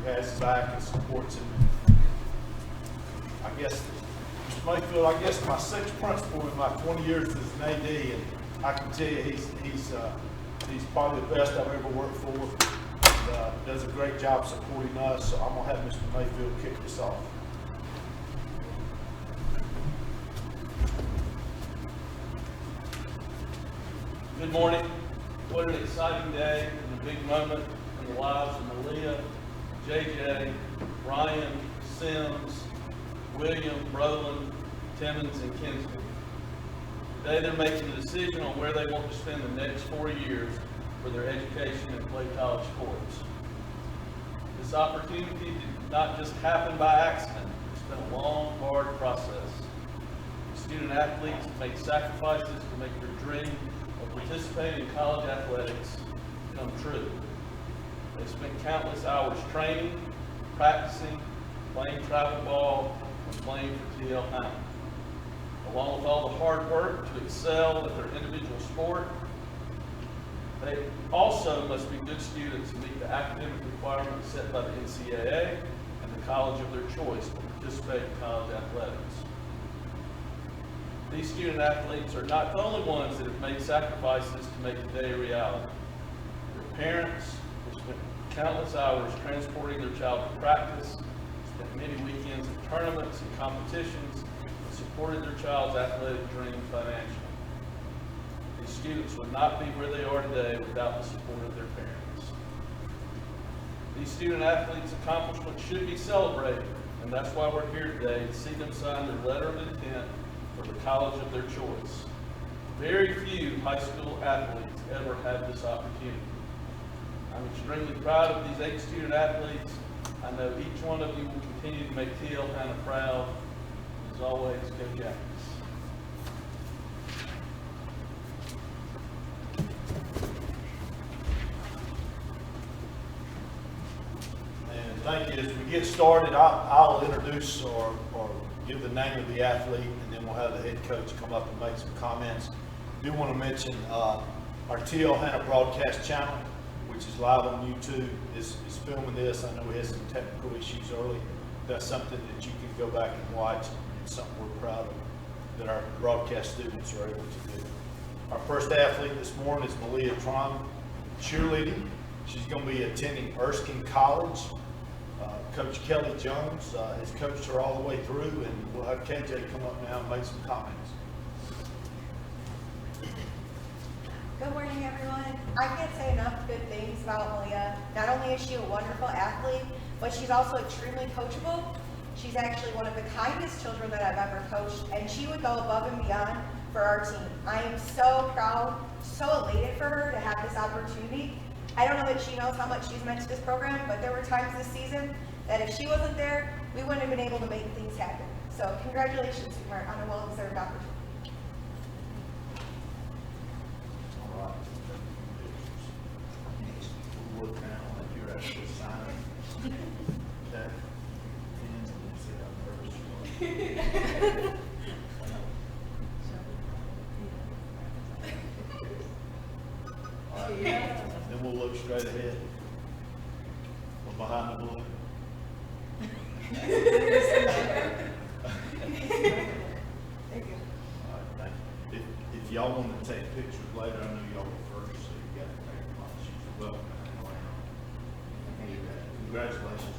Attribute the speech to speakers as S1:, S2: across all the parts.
S1: has his back and supports him. I guess, Mr. Mayfield, I guess my sixth principal in my 20 years as an AD, and I can tell you he's probably the best I've ever worked for. And, does a great job supporting us, so I'm going to have Mr. Mayfield kick this off.
S2: Good morning. What an exciting day and a big moment in the lives of Malia, JJ, Ryan, Sims, William, Roland, Timmons, and Kinsley. Today they're making a decision on where they want to spend the next 4 years for their education and play college sports. This opportunity did not just happen by accident. It's been a long, hard process. Student athletes make sacrifices to make their dream of participating in college athletics come true. They spent countless hours training, practicing, playing travel ball, and playing for TL Hanna. Along with all the hard work to excel at their individual sport, they also must be good students and meet the academic requirements set by the NCAA and the college of their choice to participate in college athletics. These student athletes are not the only ones that have made sacrifices to make today a reality. Their parents have spent countless hours transporting their child to practice, spent many weekends at tournaments and competitions, and supported their child's athletic dream financially. These students would not be where they are today without the support of their parents. These student athletes' accomplishments should be celebrated, and that's why we're here today to see them sign their letter of intent for the college of their choice. Very few high school athletes ever had this opportunity. I'm extremely proud of these 8 student athletes. I know each one of you will continue to make TL Hanna proud. As always, go Jackets.
S1: And thank you. As we get started, I'll introduce or give the name of the athlete, and then we'll have the head coach come up and make some comments. I do want to mention our TL Hanna broadcast channel, which is live on YouTube, is filming this. I know we had some technical issues early. That's something that you can go back and watch. It's something we're proud of that our broadcast students are able to do. Our first athlete this morning is Malia Tron, cheerleading. She's going to be attending Erskine College. Coach Kelly Jones has coached her all the way through, and we'll have KJ come up now and make some comments.
S3: Good morning, everyone. I can't say enough good things about Malia. Not only is she a wonderful athlete, but she's also extremely coachable. She's actually one of the kindest children that I've ever coached, and she would go above and beyond for our team. I am so proud, so elated for her to have this opportunity. I don't know that she knows how much she's meant to this program, but there were times this season that if she wasn't there, we wouldn't have been able to make things happen. So congratulations, sweetheart, on a well-deserved opportunity.
S1: All right. We'll look now like you're actually signing. Okay. Pins, and you see how nervous you are. All right. Then we'll look straight ahead. Or behind the balloon.
S3: Thank you.
S1: All right, thank you. If y'all want to take pictures later, I know y'all were first, so you got to take them off. She's welcome. Congratulations.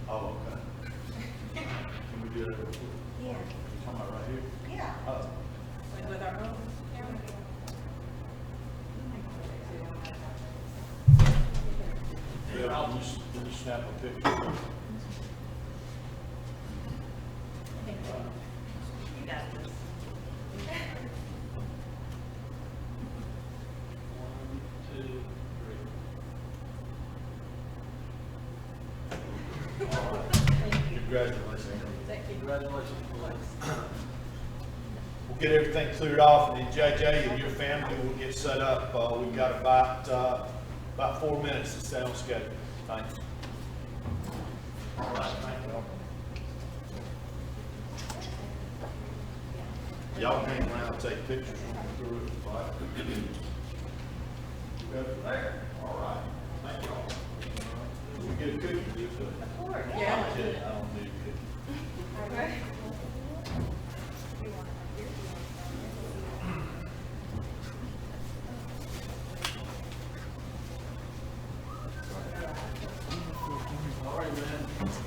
S1: Oh, okay. Can we do it real quick?
S3: Yeah.
S1: You talking about right here?
S3: Yeah.
S1: Oh.
S3: With our own.
S1: Yeah, can you snap a picture?
S3: You got this.
S2: 1, 2, 3.
S1: All right. Congratulations.
S3: Thank you.
S2: Congratulations.
S1: We'll get everything cleared off, and then JJ and your family will get set up. We've got about 4 minutes to stay on schedule. Thanks. All right, thank you. Y'all hang around and take pictures when we're through it. Go from there. All right.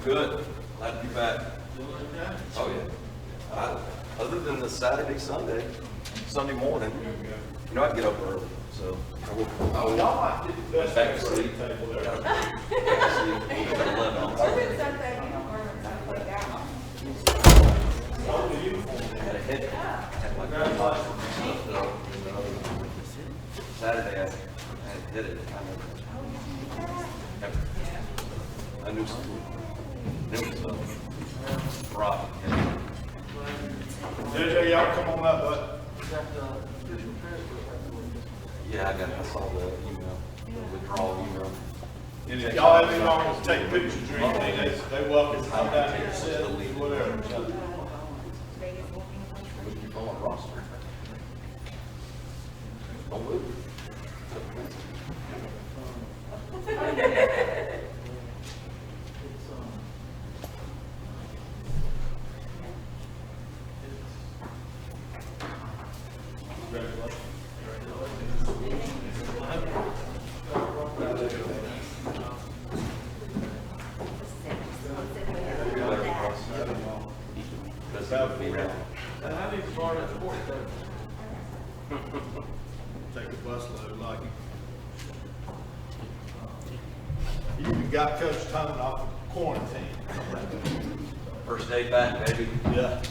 S4: Good. Glad to be back. Oh, yeah. Other than the Saturday, Sunday morning, you know, I get up early, so I will
S1: Y'all might get the best
S4: back to sleep.
S1: table there.
S4: Back to sleep at 11 on Sunday.
S1: Only uniform.
S4: I had a head, I had my Saturday, I hit it. I knew something. Rock.
S1: JJ, y'all come on up, bud.
S4: Yeah, I saw the email, the withdrawal email.
S1: And if y'all have any want to take pictures or anything, they welcome to come down here and sit, whatever.
S4: We keep on roster. Don't move.
S2: I need to borrow that sport coat.
S1: Take a busload like you even got Coach Tone off quarantine.
S4: First day back, baby.
S1: Yeah.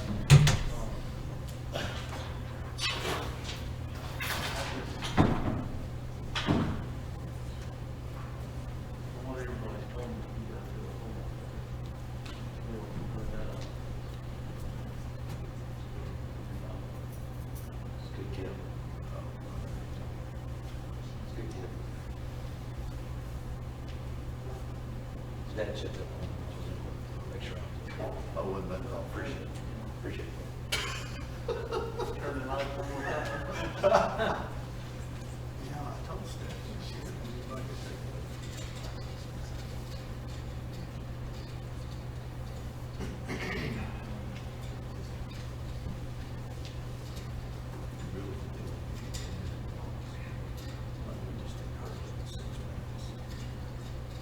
S2: What everybody's told me to do that to the home.
S4: It's a good kid. It's a good kid. His dad chipped up. Make sure.
S1: I wouldn't let it off.
S4: Appreciate it. Appreciate it.
S2: Turn the light on one time.
S1: Yeah, I told Steph. She said, "You'd like to take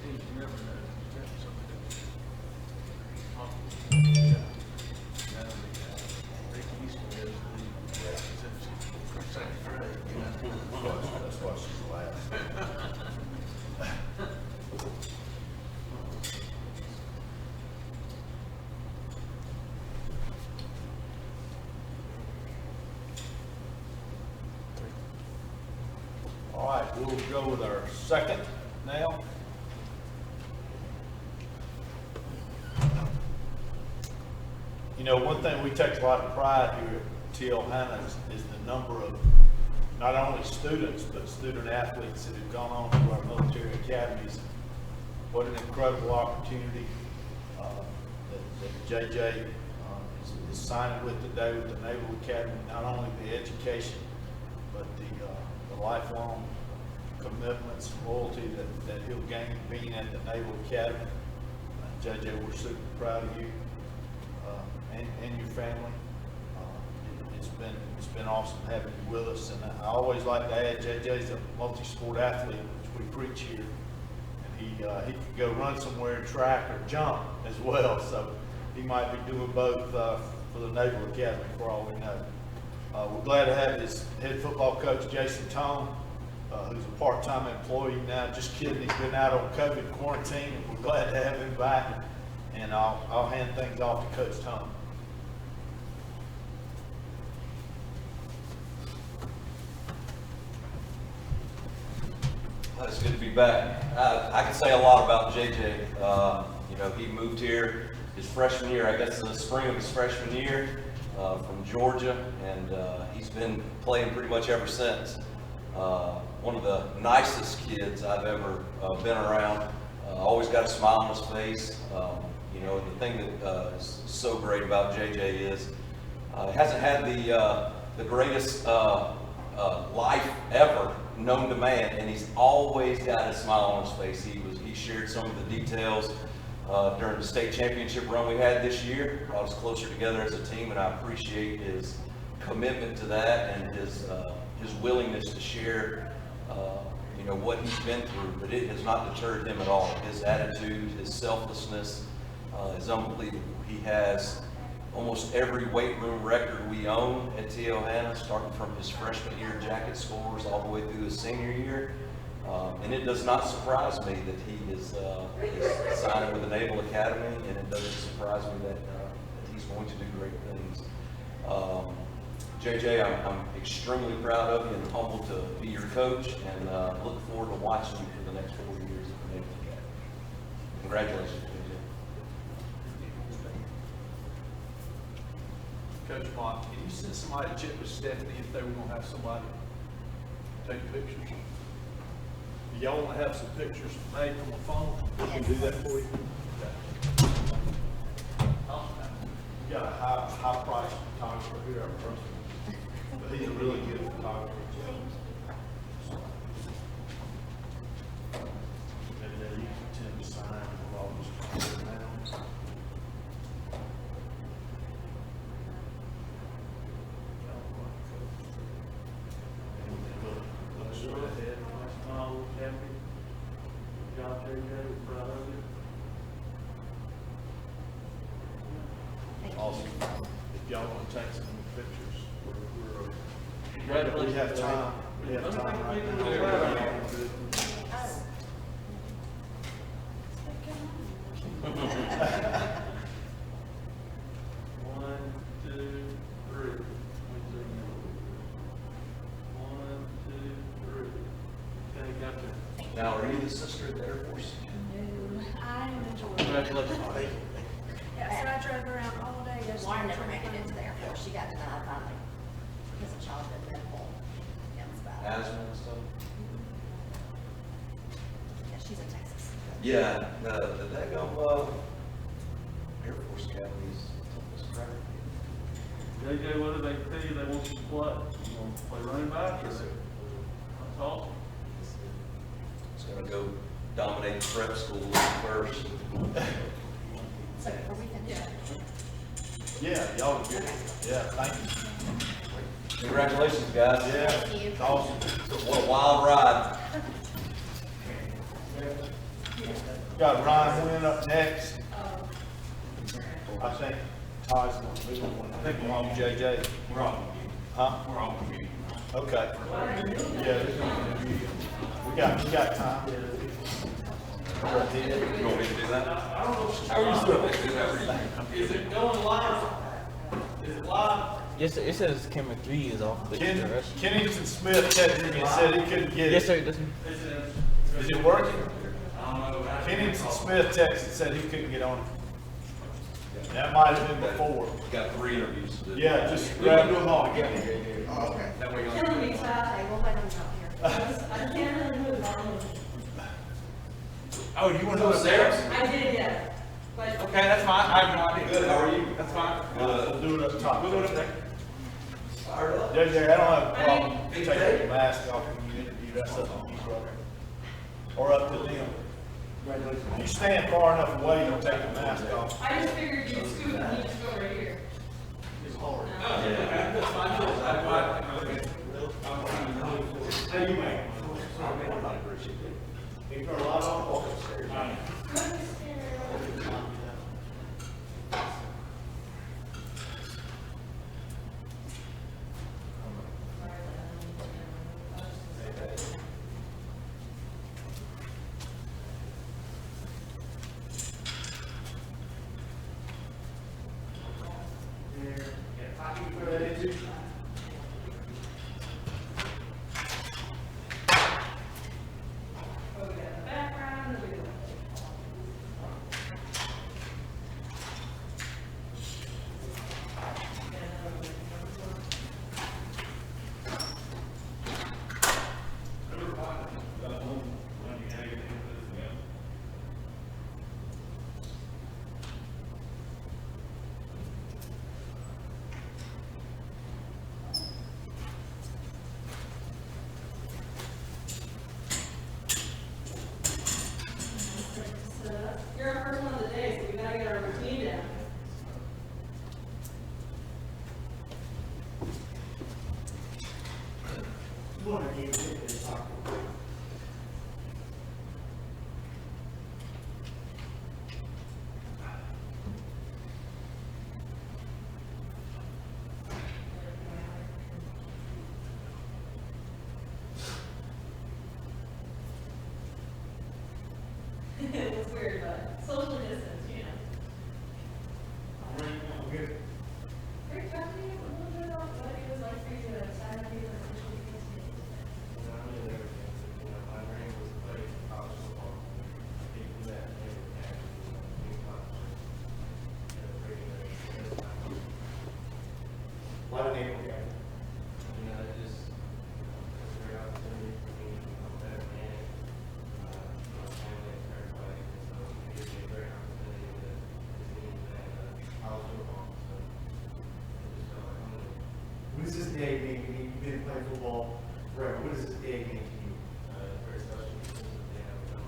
S2: You never know.
S1: That's why she's last. All right, we'll go with our second now. You know, one thing we take a lot of pride here at TL Hanna is the number of not only students, but student athletes that have gone on to our military academies. What an incredible opportunity that JJ is signing with today with the Naval Academy. Not only the education, but the lifelong commitments, loyalty that he'll gain being at the Naval Academy. JJ, we're super proud of you and your family. It's been awesome having you with us, and I always like to add, JJ's a multi-sport athlete, which we preach here, and he could go run somewhere, track or jump as well, so he might be doing both for the Naval Academy for all we know. We're glad to have his head football coach, Jason Tone, who's a part-time employee now. Just kidding, he's been out on COVID quarantine, and we're glad to have him back, and I'll hand things off to Coach Tone.
S4: It's good to be back. I can say a lot about JJ. You know, he moved here his freshman year, I guess the spring of his freshman year, from Georgia, and he's been playing pretty much ever since. One of the nicest kids I've ever been around. Always got a smile on his face. You know, the thing that is so great about JJ is he hasn't had the greatest life ever known to man, and he's always got a smile on his face. He shared some of the details during the state championship run we had this year, brought us closer together as a team, and I appreciate his commitment to that and his willingness to share you know, what he's been through. But it has not deterred him at all. His attitude, his selflessness, is unbelievable. He has almost every weight room record we own at T.O. Hanna, starting from his freshman year jacket scores all the way through his senior year. And it does not surprise me that he is signing with the Naval Academy, and it doesn't surprise me that he's going to do great things. JJ, I'm extremely proud of you and humbled to be your coach, and look forward to watching you for the next 4 years at the Naval Academy. Congratulations, JJ.
S5: Coach Mott, can you send somebody to check with Stephanie if they were gonna have somebody take pictures? Do y'all wanna have some pictures made on the phone? We can do that for you.
S1: You got a high price photographer here, our person, but he's a really good photographer. And then you can tend to sign with all this stuff now. Awesome. If y'all want to take some pictures, we have time. We have time right now.
S2: One, two, three. One, two, three. Okay, gotcha.
S4: Now, are you the sister of the Air Force?
S6: No, I am in Georgia.
S2: Congratulations.
S6: Yeah, so I drove around all day yesterday.
S3: Lauren never made it into the Air Force. She got denied finally because of childhood medical.
S4: Asthma and stuff?
S3: Yeah, she's in Texas.
S4: Yeah, the daggone Air Force Academy is tough as crap.
S2: JJ, what did they tell you they want you to play? You want to play running back?
S4: Yes, sir.
S2: That's awesome.
S4: It's gonna go dominate the prep school first.
S3: So are we finished?
S1: Yeah, y'all are good. Yeah, thank you.
S4: Congratulations, guys.
S1: Yeah,
S3: Thank you.
S1: it's awesome.
S4: What a wild ride.
S1: Got Ryan Wynn up next. I think Todd's going to be one. I think we're on JJ.
S7: We're on.
S1: Huh?
S7: We're on committee.
S1: Okay. Yeah, we got time. Right here.
S4: You want me to do that?
S2: How are you doing? Is it going live? Is it live?
S8: Yes, sir. It says camera 3 is off. But the rest.
S1: Kennington Smith texted me and said he couldn't get it.
S8: Yes, sir. It doesn't.
S1: Is it working?
S7: I don't know.
S1: Kennington Smith texted and said he couldn't get on it. That might have been before.
S4: Got 3 interviews to do.
S1: Yeah, just grab them all.
S7: Okay. That way you'll.
S6: Killing me, Ty.
S3: Okay, we'll let them jump here.
S6: I can't really move on.
S7: Oh, you want to do it there?
S6: I did, yeah. But
S7: Okay, that's fine. I have no idea.
S4: Good, how are you?
S7: That's fine.
S1: We'll do it up top.
S7: We'll do it up there.
S4: Fired up.
S1: JJ, I don't have a problem taking your mask off when you interview, that's up to you, brother. Or up to them. If you stand far enough away, don't take the mask off.
S6: I just figured you'd scoot and you just go right here.
S7: That's fine.
S1: How you make? You turn a lot on?
S6: social distance, you know. Great talking to you, a little bit about what it was like for you to sign up here for social distance.
S9: Why the name? What does this day mean? I mean, you've been playing football forever. What does this day mean to you?
S10: Very special because they have done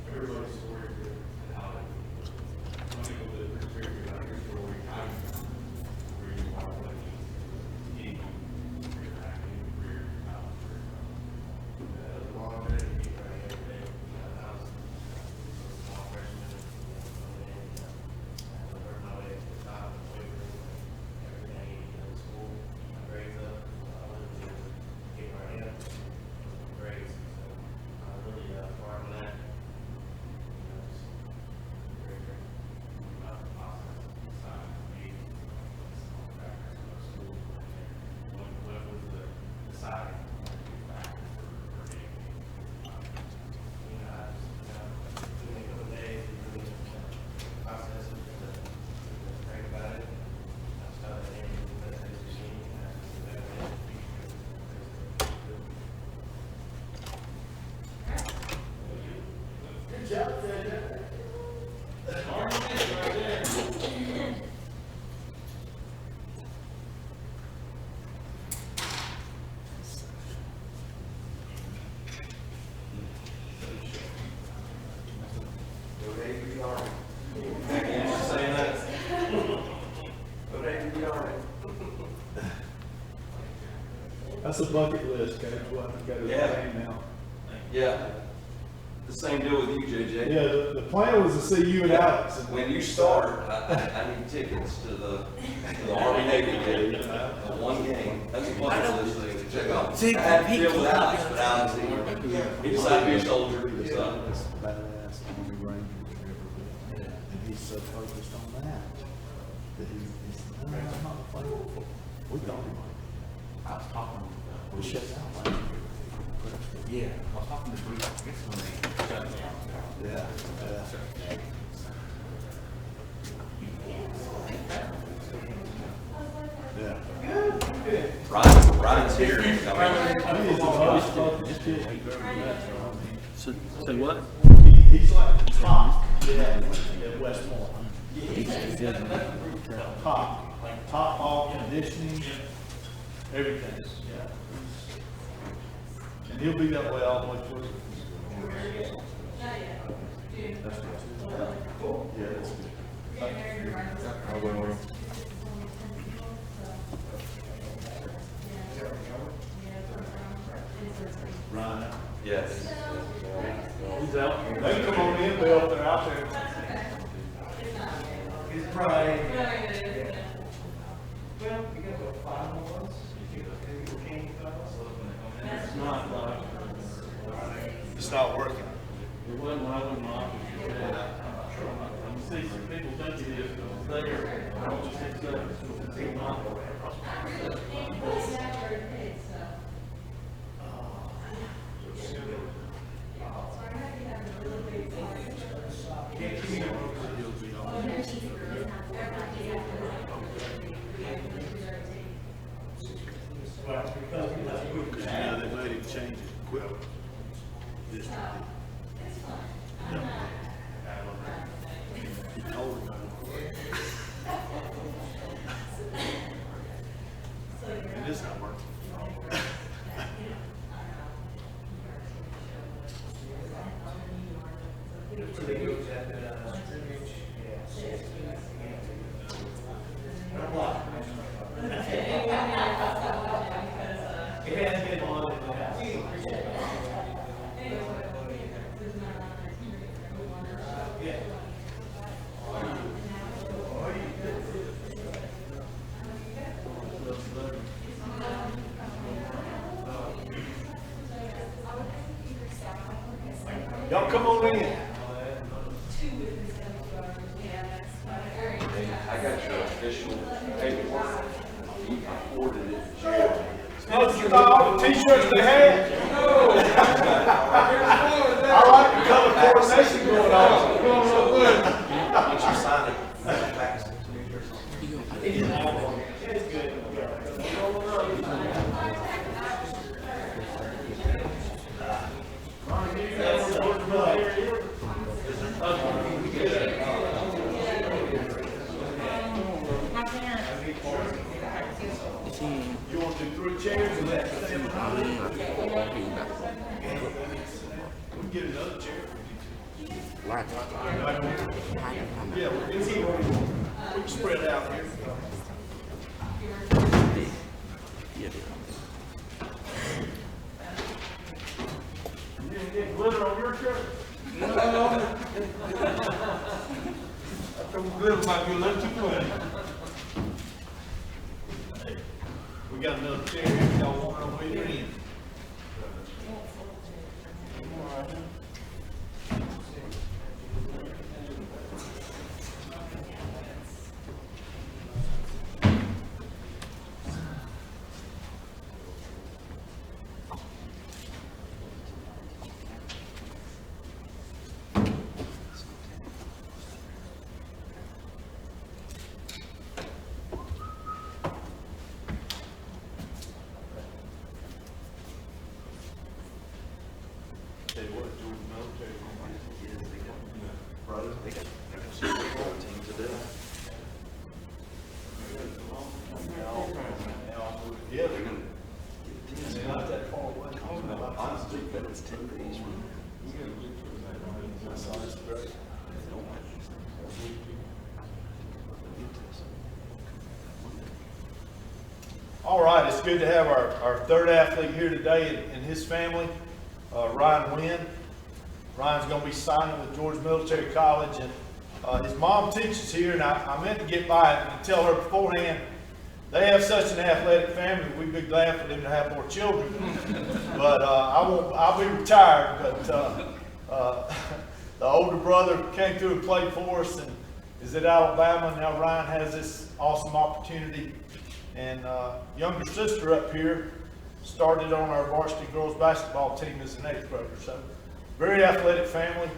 S10: everybody's story is good and how some people live very good about your story, how you where you are, what you need, your acting career, how career. That's a long day to be right every day. Small freshmen, and learn my way to the top and away from everything in school. My grades up, I wanted to get where I am, grades. So I'm really proud of that. Very, very about the process, inside of me, all the background of school, and then what was the deciding factor for me. You know, I just, doing a couple of days, really process it, think about it. I started aiming the best as machine, and I just better than
S1: Good job, JJ.
S4: Go Dave, be all right. Thank you for saying that. Go Dave, be all right.
S5: That's a bucket list, Coach. We'll have to go to the
S4: Yeah.
S5: game now.
S4: Yeah. The same deal with you, JJ.
S5: Yeah, the plan was to see you and Alex.
S4: When you start, I need tickets to the Army Navy game, one game. That's a bucket list thing to check out. I had to deal with Alex, but Alex, he decided to be a soldier. So.
S1: This badass Army Ranger that ever been. And he's so focused on that, that he's, no, I'm not playing football. We thought he might be. I was talking, we shut down last year.
S7: Yeah, I was talking to Bruce, I guess when they shut it down.
S1: Yeah, yeah. Yeah.
S4: Ryan's here.
S1: He is the most focused kid you've ever met.
S2: Say what?
S1: He's like the top at Westmore. Top ball conditioning, everything. Yeah. And he'll be that way all the way through. That's good. Yeah, that's good. Ryan.
S4: Yes.
S1: He's out. They can come on in, Bill, if they're out there.
S9: He's probably.
S10: Well, we got about 5 more months. People came to us.
S2: It's not like,
S1: It's not working.
S2: it wasn't like when my office was there. You see some people think it is, but it's there. I don't just think so. It's not.
S1: Yeah, they made him change it quick. This he told him. It is not working.
S9: So they go to that, scrimmage, yeah. Not a lot. It has been on in the past. Yeah.
S1: Y'all come on in.
S4: I got your official paperwork. I forwarded it to Jerry.
S1: Oh, you got all the t-shirts they had? I like the color coordination going on.
S4: Once you sign it, fax it to me.
S1: You want to do 3 chairs and that? We can get another chair. Yeah, we can spread it out here. You didn't get glitter on your shirt? No. I think glitter might be a little too much. We got another chair here, if y'all want to wait in. Tell you what, George military.
S4: Brother, they got some football team today.
S1: Yeah, they're gonna. They're not that far away.
S4: Honestly, but it's 10 days from.
S1: That's great. All right, it's good to have our third athlete here today and his family, Ryan Wynn. Ryan's going to be signing with Georgia Military College, and his mom teaches here, and I meant to get by and tell her beforehand, they have such an athletic family, we'd be glad for them to have more children. But I'll be retired, but the older brother came through and played for us and is at Alabama. Now Ryan has this awesome opportunity. And younger sister up here started on our varsity girls basketball team as an 8th grader. So very athletic family,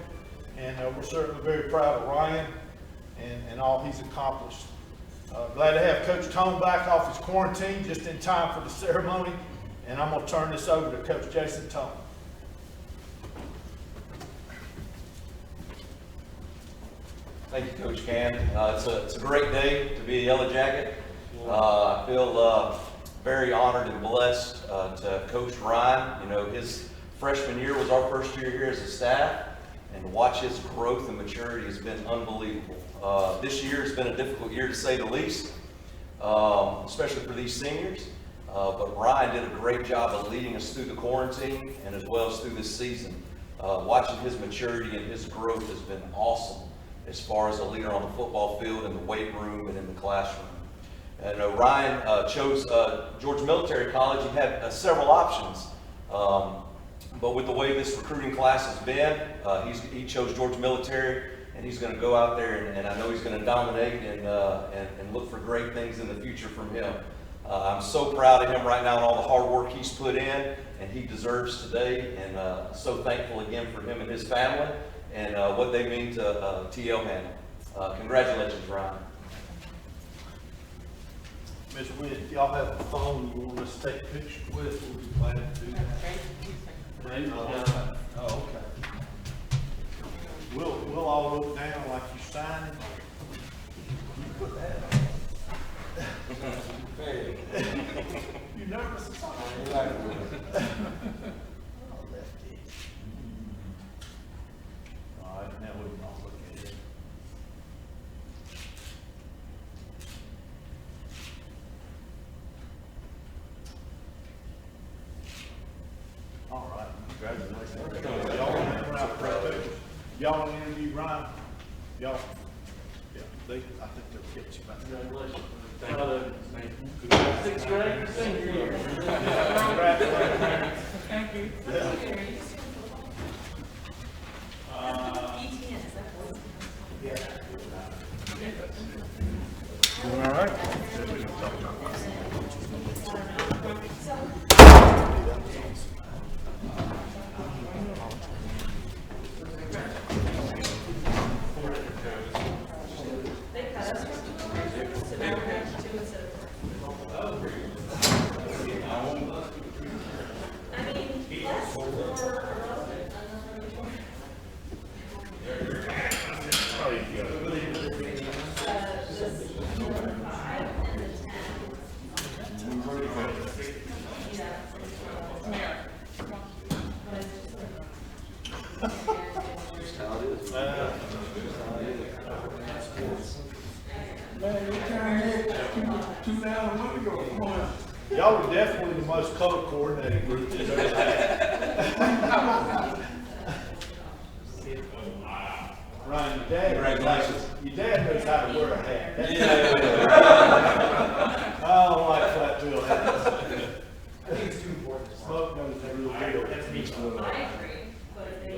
S1: and we're certainly very proud of Ryan and all he's accomplished. Glad to have Coach Tone back off his quarantine just in time for the ceremony, and I'm going to turn this over to Coach Jason Tone.
S4: Thank you, Coach Can. It's a great day to be a Yellow Jacket. I feel very honored and blessed to coach Ryan. You know, his freshman year was our first year here as a staff, and to watch his growth and maturity has been unbelievable. This year has been a difficult year to say the least, especially for these seniors. But Ryan did a great job of leading us through the quarantine and as well as through this season. Watching his maturity and his growth has been awesome as far as a leader on the football field, in the weight room, and in the classroom. And Ryan chose Georgia Military College. He had several options, but with the way this recruiting class has been, he chose Georgia Military, and he's going to go out there, and I know he's going to dominate and look for great things in the future from him. I'm so proud of him right now and all the hard work he's put in, and he deserves today, and so thankful again for him and his family and what they mean to TL Hanna. Congratulations, Ryan.
S1: Mr. Wynn, if y'all have a phone you want us to take pictures with, we'll be glad to do that. Oh, okay. We'll all look down like you signing. You put that on. You nervous or something? Oh, lefty. All right, now we can all look at it. All right, congratulations. Y'all want to interview Ryan? Y'all? Yeah, I think they'll catch you back.
S2: Congratulations.
S1: Congratulations.
S2: 6th grade, senior year.
S1: Congratulations.
S6: Thank you.
S1: Yeah. Y'all were definitely the most color coordinated group that's ever had. Ryan, your dad,
S4: Congratulations.
S1: your dad knows how to wear a hat. I don't like flat bill hats.
S9: I think it's too important.
S1: Smoke knows the real deal.
S9: That's me.
S6: I agree, but they.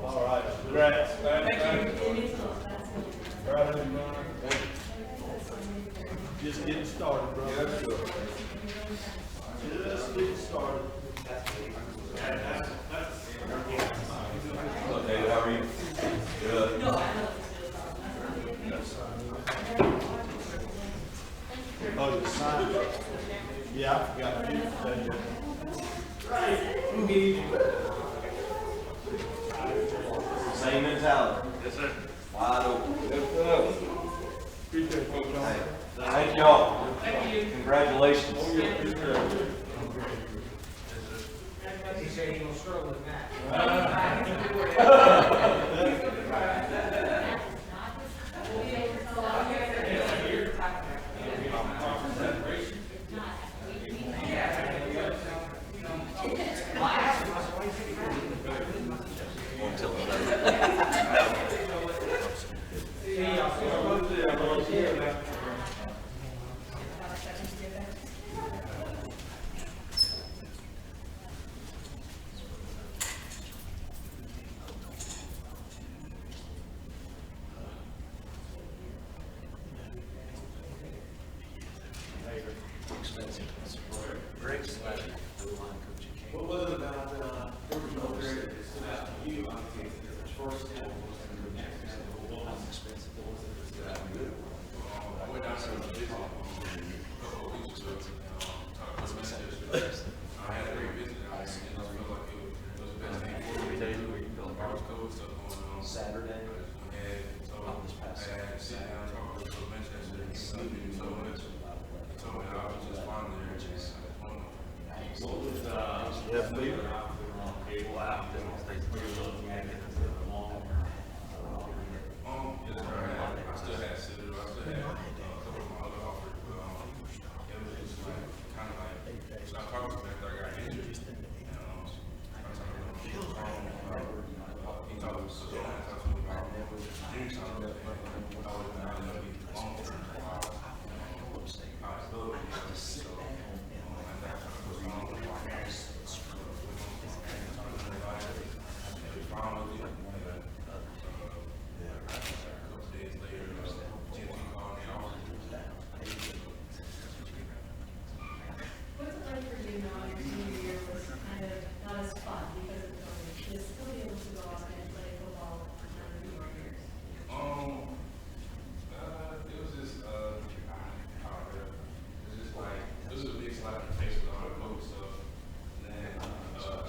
S1: All right, congrats. Thank you. Just getting started, bro. Just getting started.
S4: Hello, David, how are you? Good.
S1: Oh, you signed it? Yeah, I forgot to do that.
S4: Same mentality. Yes, sir. Wide open. Hey, thank y'all. Thank you. Congratulations.
S9: He said he gonna struggle with that.
S10: What was it about, you, first step was I went down there to visit, a couple of weeks ago, talked to the manager. I had a great visit, and I felt like it was the best thing for me. I was cool with stuff going on.
S4: Saturday.
S10: And so I had to sit down and talk to the manager, and he loved me so much. He told me that I was just fine there.
S2: What was,
S1: Yeah, please.
S2: cable out that they were looking at it long?
S10: Yes, sir, I still had Citadel, I still had a couple of my other offers, but, it was just like, kind of like, so I talked to him after I got injured, and, I talked to him on the phone, he talked to me, so I talked to him about junior time, and I was not gonna be long-term, possibility, so, I thought I was on the market. Finally, a couple days later, GMT called me off.
S6: What's it like for you now, your senior year was kind of not as fun because of COVID, to still be able to go out and play football for 9 more years?
S10: It was just, it's just like, this was a big slap in the face with all the COVID stuff. And then,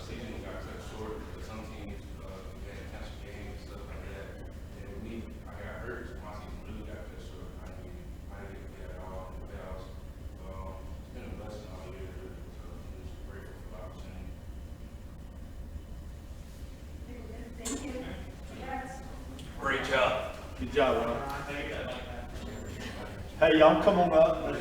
S10: season got cut short, but some teams, had to cancel games and stuff like that. And with me, I got hurt, so my season really got cut short. I didn't get to play at all in the playoffs. It's been a blessing all year, so I'm just grateful for the opportunity.
S6: Thank you. Yes.
S4: Great job.
S1: Good job, Ron. Hey, y'all, come on up.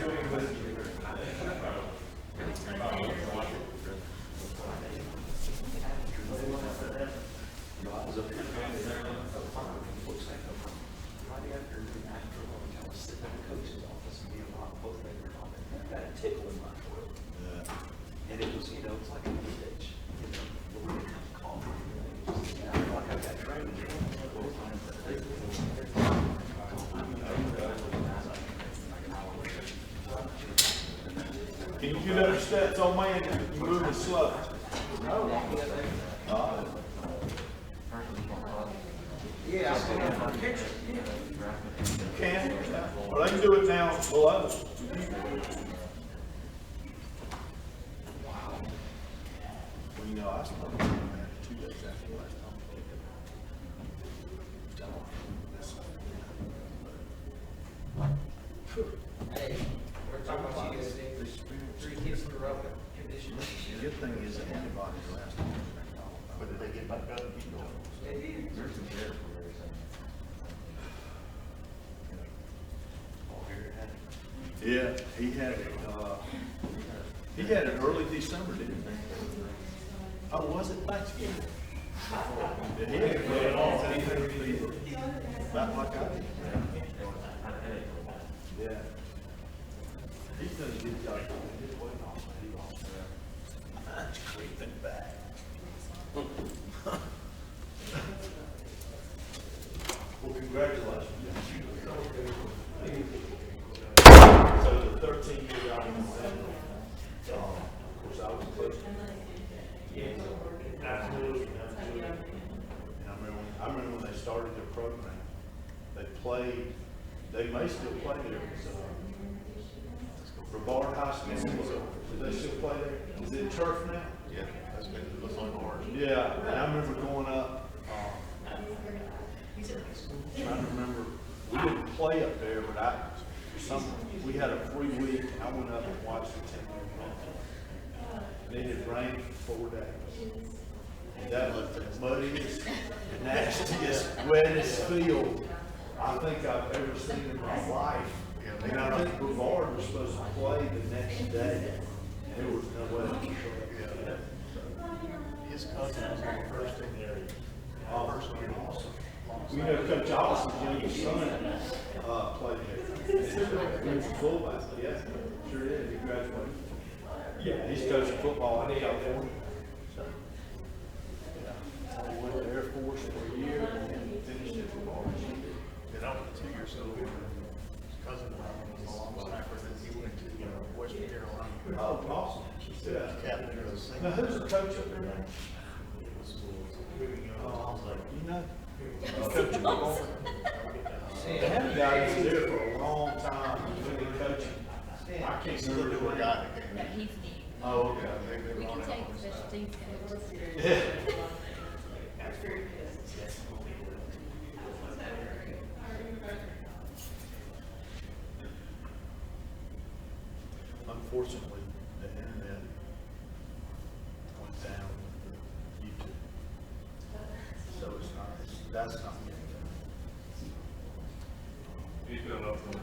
S7: And it was, it's like a stitch, but we didn't have coffee. Like I got trained.
S1: Can you get up steps on man? You're moving slow.
S9: Yeah, I saw that picture.
S1: Can? Or they can do it down below. Wow. Well, you know, I started doing that 2 days after last time.
S7: Hey, we're talking about you guys, three kids in a row with conditions.
S1: The good thing is that antibodies last longer.
S11: But did they get back up?
S7: They did.
S1: Yeah, he had it early December, didn't he? Oh, was it Thanksgiving? Yeah, he had it all, about like I did. Yeah. He's done a good job. His weight off, he lost there. That's creeping back. Well, congratulations. So the 13-year guy in the family, of course, I was coaching. Yeah, absolutely. And I remember when they started their program, they may still play there. Brevard High School, do they still play there? Is it turf now?
S11: Yeah, that's been, it looks like hard.
S1: Yeah, and I remember going up, I remember, we didn't play up there, but we had a free week, and I went up and watched the team. And it had rained for 4 days. And that was the muddiest, nastiest, wettest field I think I've ever seen in my life. And I think Brevard was supposed to play the next day, and there was no way.
S11: His cousin was on the first team there.
S1: Awesome. You know, Coach Allison's youngest son, played there. He was a fullback, yeah, sure did, he graduated. Yeah. He's coaching football in California. So, yeah. He went to the Air Force for a year and then finished at football.
S11: Been out for 2 years, so his cousin was a long snapper, then he went to, Western Carolina.
S1: Oh, awesome. Yeah.
S11: Captain of the same.
S1: Now, who's the coach up there now? You know? Coach football. The Hanna guy was there for a long time, he's been coaching. I can't
S11: He's a
S1: remember
S11: newer
S1: the
S11: guy
S1: guy.
S11: that came
S6: That
S11: in.
S6: he's neat.
S1: Oh, okay.
S11: They
S6: We
S11: run
S6: can
S11: out
S6: take
S11: on his
S6: special
S11: side.
S6: teams coach.
S1: Yeah. Unfortunately, the internet went down with YouTube. So that's not getting
S10: He's been up for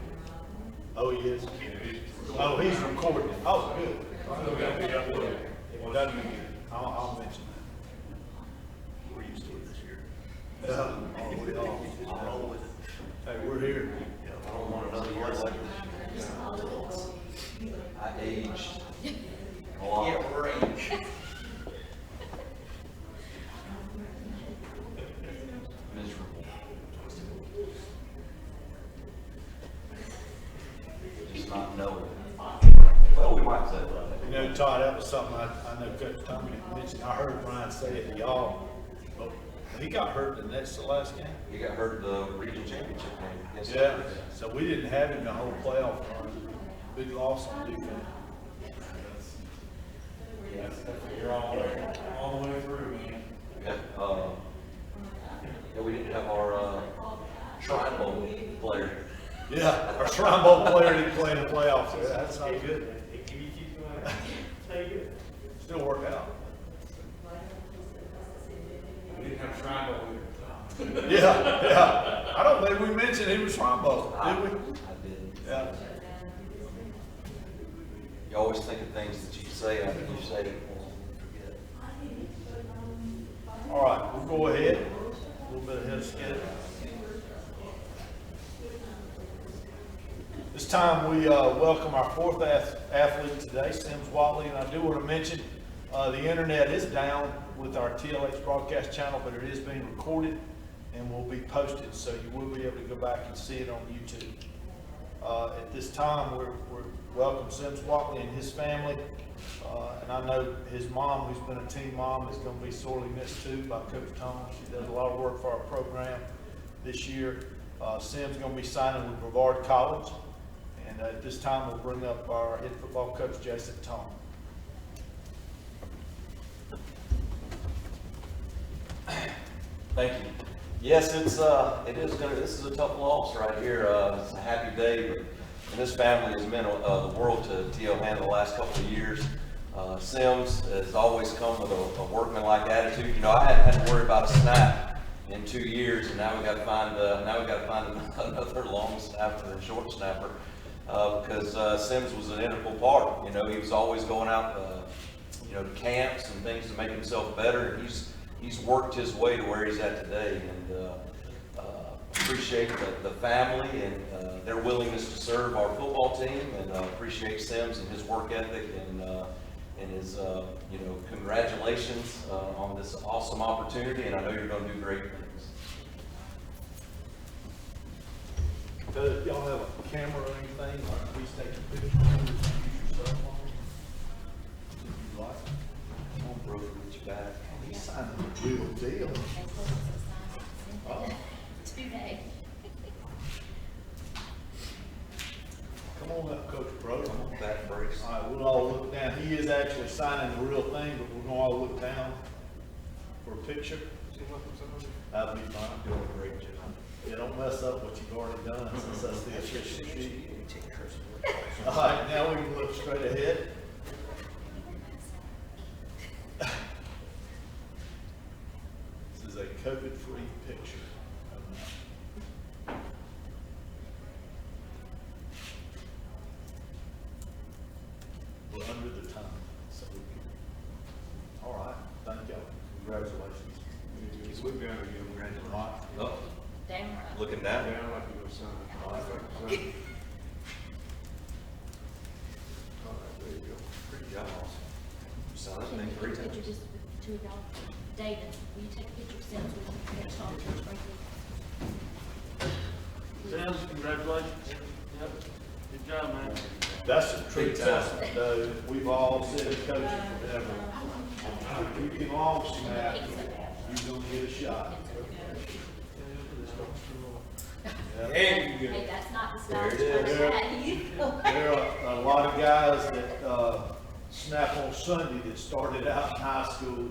S1: Oh, he is? Oh, he's recording it. Oh, good.
S10: Still got to be uploaded.
S1: Well, that'd be good. I'll mention that.
S11: We're used to it this year.
S1: Yeah. We all.
S11: Roll with it.
S1: Hey, we're here.
S4: I don't want another year like this. I aged a lot.
S7: Yeah, right.
S4: Miserable. Just not knowing. Well, we might say that.
S1: You know, Todd, that was something I know Coach Tommy mentioned. I heard Brian say it to y'all. But he got hurt the last game.
S4: He got hurt the regional championship game against
S1: Yeah,
S4: Notre Dame.
S1: so we didn't have him the whole playoff run. Big loss on defense.
S10: You're all the way through, man.
S4: Yeah, yeah, we didn't have our, Shrine Bowl player.
S1: Yeah, our Shrine Bowl player didn't play in the playoffs. Yeah, that's not good. Still work out.
S10: We didn't have Shrine Bowl either.
S1: Yeah, yeah. I don't think we mentioned he was Shrine Bowl, did we?
S4: I didn't.
S1: Yeah.
S4: You always think of things that you say after you say it, and forget.
S1: All right, we'll go ahead. A little bit ahead of schedule. This time we welcome our fourth athlete today, Sims Watley, and I do want to mention the internet is down with our TLX broadcast channel, but it is being recorded and will be posted, so you will be able to go back and see it on YouTube. At this time, we're welcome Sims Watley and his family, and I know his mom, who's been a team mom, is going to be sorely missed too by Coach Tom. She does a lot of work for our program this year. Sims is going to be signing with Brevard College. And at this time, we'll bring up our head football coach, Jason Tong.
S4: Thank you. Yes, this is a tough loss right here. It's a happy day, but this family has meant the world to T.O. Hanna the last couple of years. Sims has always come with a workmanlike attitude. You know, I hadn't had to worry about a snap in 2 years, and now we got to find another long snapper and short snapper because Sims was an integral part. You know, he was always going out, to camps and things to make himself better. And he's worked his way to where he's at today, and appreciate the family and their willingness to serve our football team, and appreciate Sims and his work ethic and his congratulations on this awesome opportunity, and I know you're going to do great things.
S1: If y'all have a camera or anything, please take a picture of your cell phone. If you like.
S4: Come on, brother, reach back.
S1: He's signing the real deal.
S6: Today.
S1: Come on up, Coach Brody.
S4: Come on, back brace.
S1: All right, we'll all look down. He is actually signing the real thing, but we're gonna all look down for a picture. That'll be fine.
S4: Doing a great job.
S1: Yeah, don't mess up what you've already done since that's the official sheet. All right, now we can look straight ahead. This is a COVID-free picture. We're under the time, so we can. All right, thank y'all. Congratulations.
S11: We're going to give congratulations.
S1: All right.
S4: Oh,
S6: Damn right.
S4: looking down.
S11: Yeah, I'd like to go sign. All right, there you go.
S4: Great job. You signed
S6: Can
S4: it
S6: you
S4: 3
S6: take a picture
S4: times.
S6: just with two of y'all? David, will you take a picture of Sims with the next one?
S2: Sims, congratulations. Yep, good job, man.
S1: That's a true
S4: Big time.
S1: testament, though. We've all said it coaching forever. If you can long snap, you're gonna get a shot.
S6: Hey, that's not the style.
S4: There it is.
S1: There are a lot of guys that snap on Sunday that started out in high school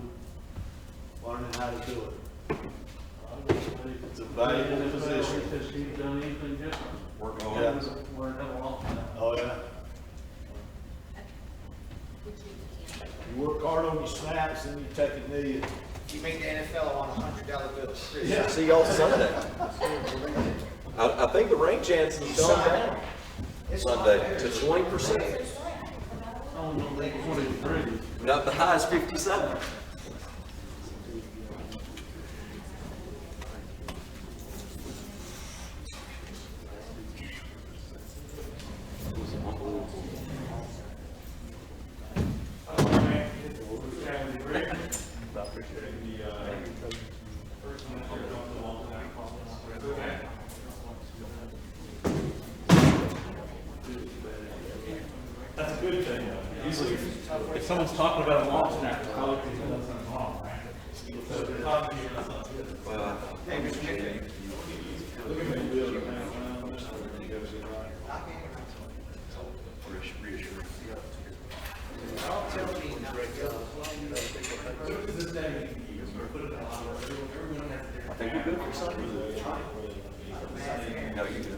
S1: learning how to do it. It's a valuable position.
S2: Because he's done anything different.
S4: Work
S1: Yeah.
S4: on it.
S2: Learned how to walk now.
S1: Oh, yeah. You work hard on your snaps and you take a knee.
S11: You make the NFL, I want $100 bills.
S1: Yeah.
S4: See y'all Sunday. I think the rain chance has gone down Sunday to 20%.
S2: I'm gonna make 23.
S4: Not the high is 57.
S2: That's a good thing. Usually, if someone's talking about a long snap, it's probably because they've done something wrong, right? So if they're talking to you about something good.
S4: Well, I think we're good for Sunday. No, you do.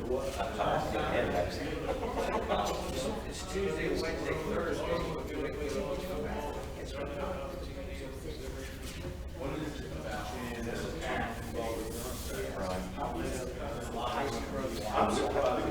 S11: It's Tuesday, Wednesday, Thursday.
S1: I'm surprised.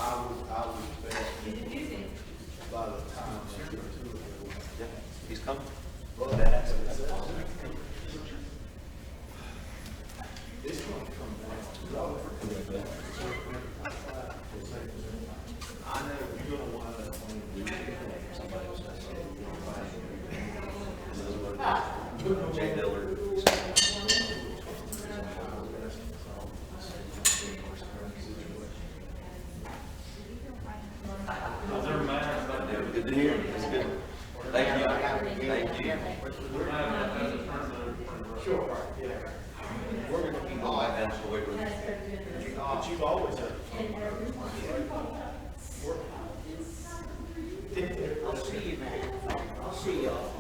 S1: I would bet by the time they get to it,
S4: Yeah, he's coming.
S1: it's gonna come down. I know you're gonna wind up playing.
S4: to hear. It's good. Thank you. Thank you.
S11: Sure, yeah. We're gonna be
S4: Go back down to the weight room.
S11: but you've always had.
S7: I'll see you, man. I'll see y'all.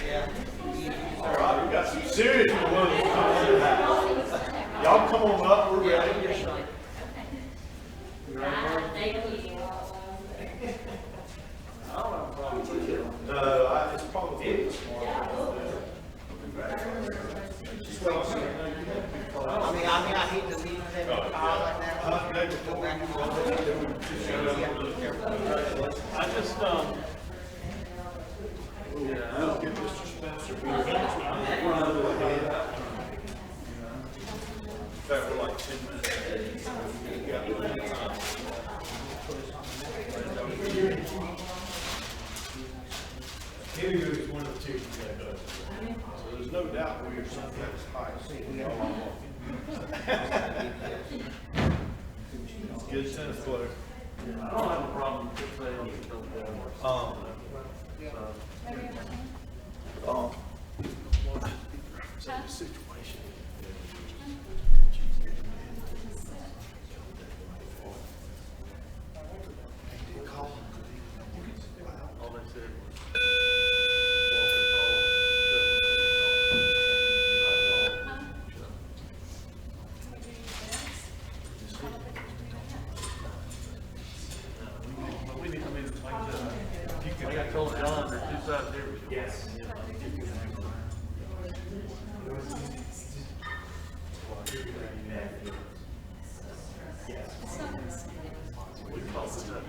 S7: Yeah.
S1: All right, we got some serious balloons coming in the house. Y'all come on up, we're
S7: Yeah,
S1: ready.
S7: just like.
S1: No, it's probably smart.
S7: I hate to leave them in the car like that. Go back and
S2: I just,
S1: We'll get Mr. Spencer. We're like 10 minutes. We got plenty of time. Kenny is one of the two that does. So there's no doubt where your son is high. Good tennis player.
S2: I don't have a problem with saying you don't have.
S1: Situation.
S2: All they said was. Like I told John, there's two sides to every story.
S11: Yes.
S2: We call this up.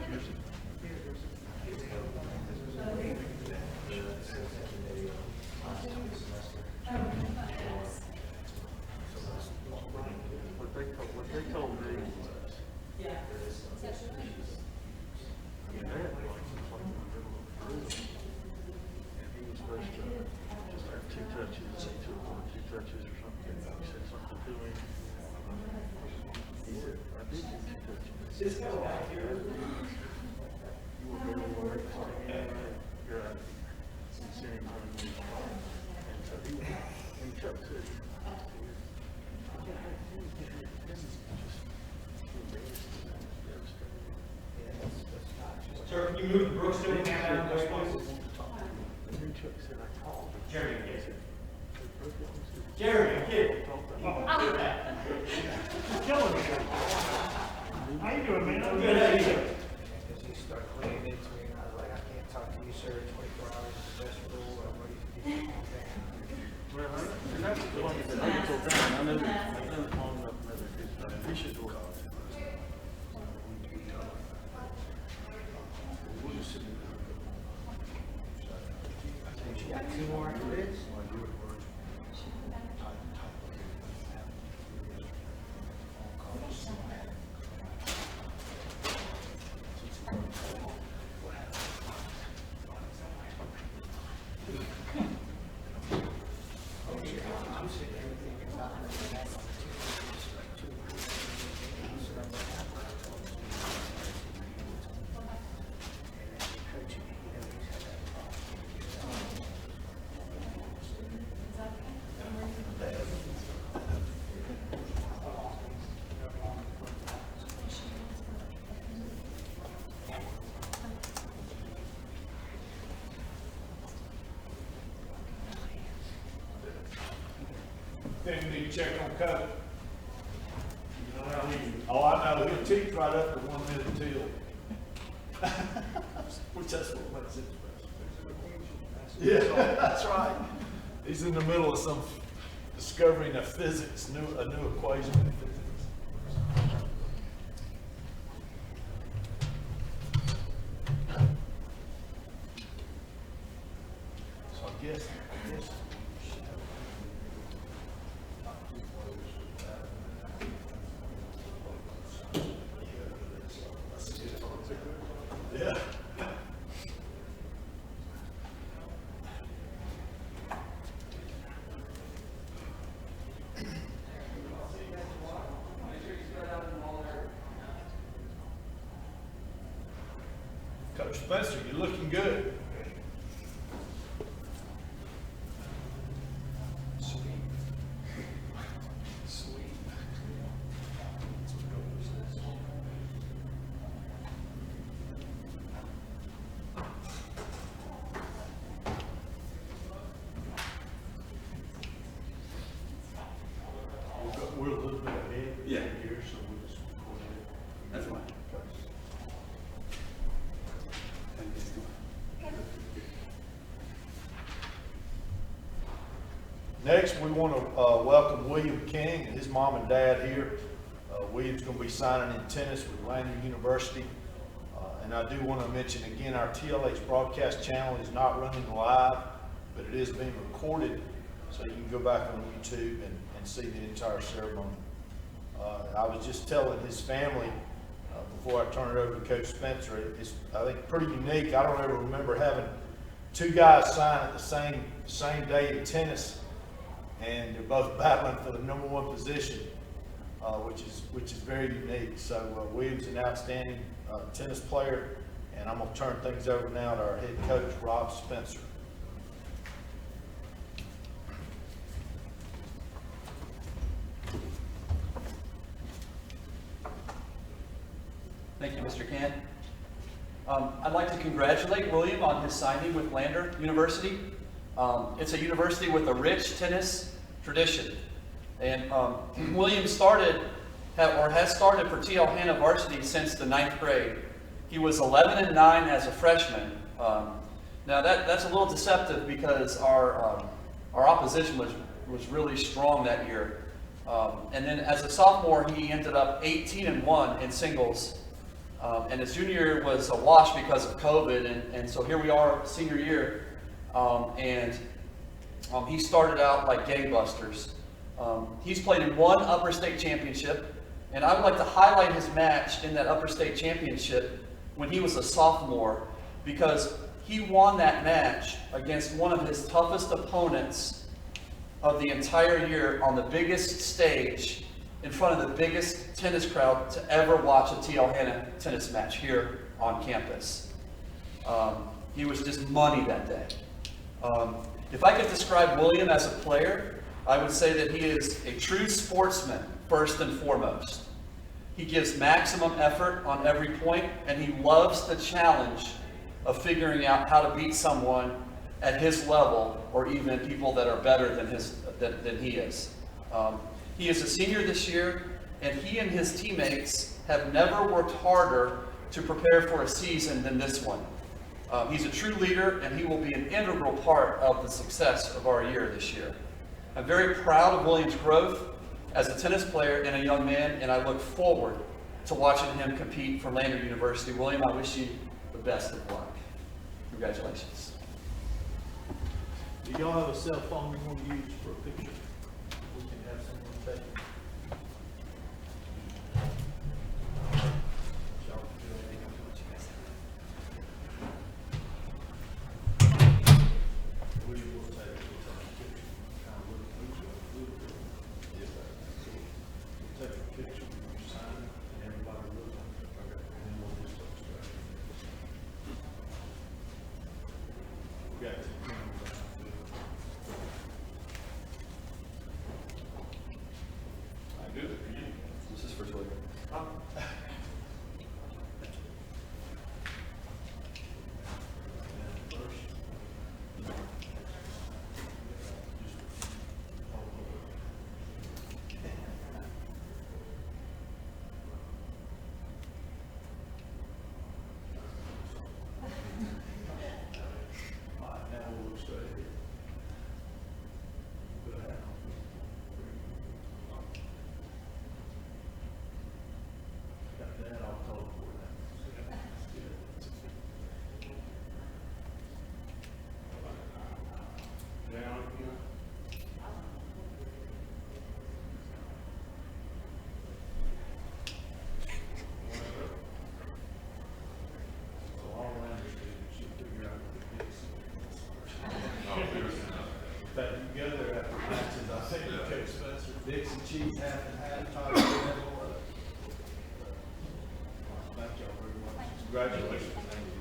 S2: What they told me was, your dad was like in the middle of the room, and he was supposed to just have two touches, two touches or something. He said something to him. He said, I did get two touches. You were very worried. You're out. He sent him home. And so when Chuck said,
S9: Sir, can you move the Brooks building out of the way, please?
S2: and then Chuck said, I called.
S9: Jerry,
S2: He
S9: yes.
S2: said,
S9: Jerry, kid.
S11: How you doing, man?
S9: Good, how you doing?
S12: Because he started laying into me, and I was like, I can't talk to you, sir, 24 hours is the best rule, I'm ready to get you calmed down.
S2: Well, and that's the one that I told Dan, I know that, I've done it long enough, never do stuff. He should do it.
S12: You got two more after this? I'm sitting here thinking about
S1: Then you need to check on code. Oh, I know, he'll teach right up to 1 minute till. Which that's what makes it special. Yeah, that's right. He's in the middle of some discovering a physics, a new equation in physics. So I guess. Yeah. Coach Spencer, you're looking good. We're a little bit ahead
S7: Yeah.
S1: here, so we'll just record it.
S7: That's fine.
S1: Next, we want to welcome William King and his mom and dad here. William's going to be signing in tennis with Lanyard University. And I do want to mention again, our TLH broadcast channel is not running live, but it is being recorded, so you can go back on YouTube and see the entire ceremony. I was just telling his family before I turn it over to Coach Spencer, it's, I think, pretty unique. I don't ever remember having two guys sign at the same day in tennis, and they're both battling for the #1 position, which is very unique. So William's an outstanding tennis player, and I'm going to turn things over now to our head coach, Rob Spencer.
S13: Thank you, Mr. Kent. I'd like to congratulate William on his signing with Lanyard University. It's a university with a rich tennis tradition. And William has started for TL Hanna varsity since the 9th grade. He was 11-9 as a freshman. Now that's a little deceptive because our opposition was really strong that year. And then as a sophomore, he ended up 18-1 in singles. And his junior year was a wash because of COVID, and so here we are, senior year, and he started out like gangbusters. He's played in one upper state championship, and I would like to highlight his match in that upper state championship when he was a sophomore, because he won that match against one of his toughest opponents of the entire year on the biggest stage in front of the biggest tennis crowd to ever watch a TL Hanna tennis match here on campus. He was just money that day. If I could describe William as a player, I would say that he is a true sportsman, first and foremost. He gives maximum effort on every point, and he loves the challenge of figuring out how to beat someone at his level, or even people that are better than he is. He is a senior this year, and he and his teammates have never worked harder to prepare for a season than this one. He's a true leader, and he will be an integral part of the success of our year this year. I'm very proud of William's growth as a tennis player and a young man, and I look forward to watching him compete for Lanyard University. William, I wish you the best of luck. Congratulations.
S1: Do y'all have a cell phone you want to use for a picture? We can have someone take it. We will take a picture. Take a picture, you sign it, and everybody looks at it. Okay. And then we'll just start straight. We got two cameras on. Good for you.
S13: This is for Twitter.
S1: All right, now we'll look straight ahead. Put a hat on. Got that all told for that. Down again. So all Lanyard students should figure out what it is. In fact, you go there after matches, I think Coach Spencer, Dixie cheese half and half, Todd, and all that. Thank y'all very much. Congratulations. Thank you.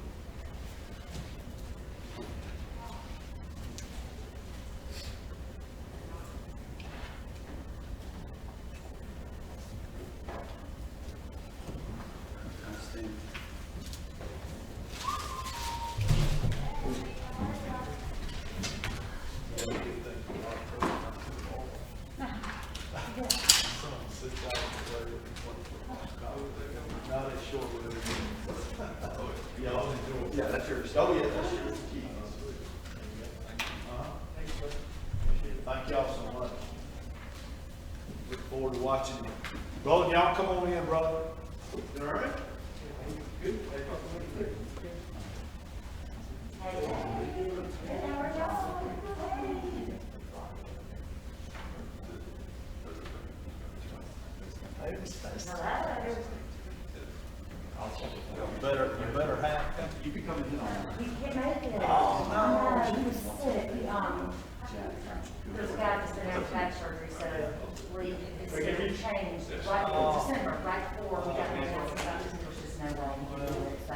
S1: Y'all enjoy.
S5: Yeah, that's yours.
S1: Oh, yeah, that's yours. Thank y'all so much. Look forward to watching you. Brother, y'all come on in, brother. You all right? Good. You better have.
S5: You can come in on.
S14: We can't make it. Oh, no. He was sick. There's a guy that's been out back surgery, so it's been changed. Right in December, right before we got married, there's just no way he can do it, so.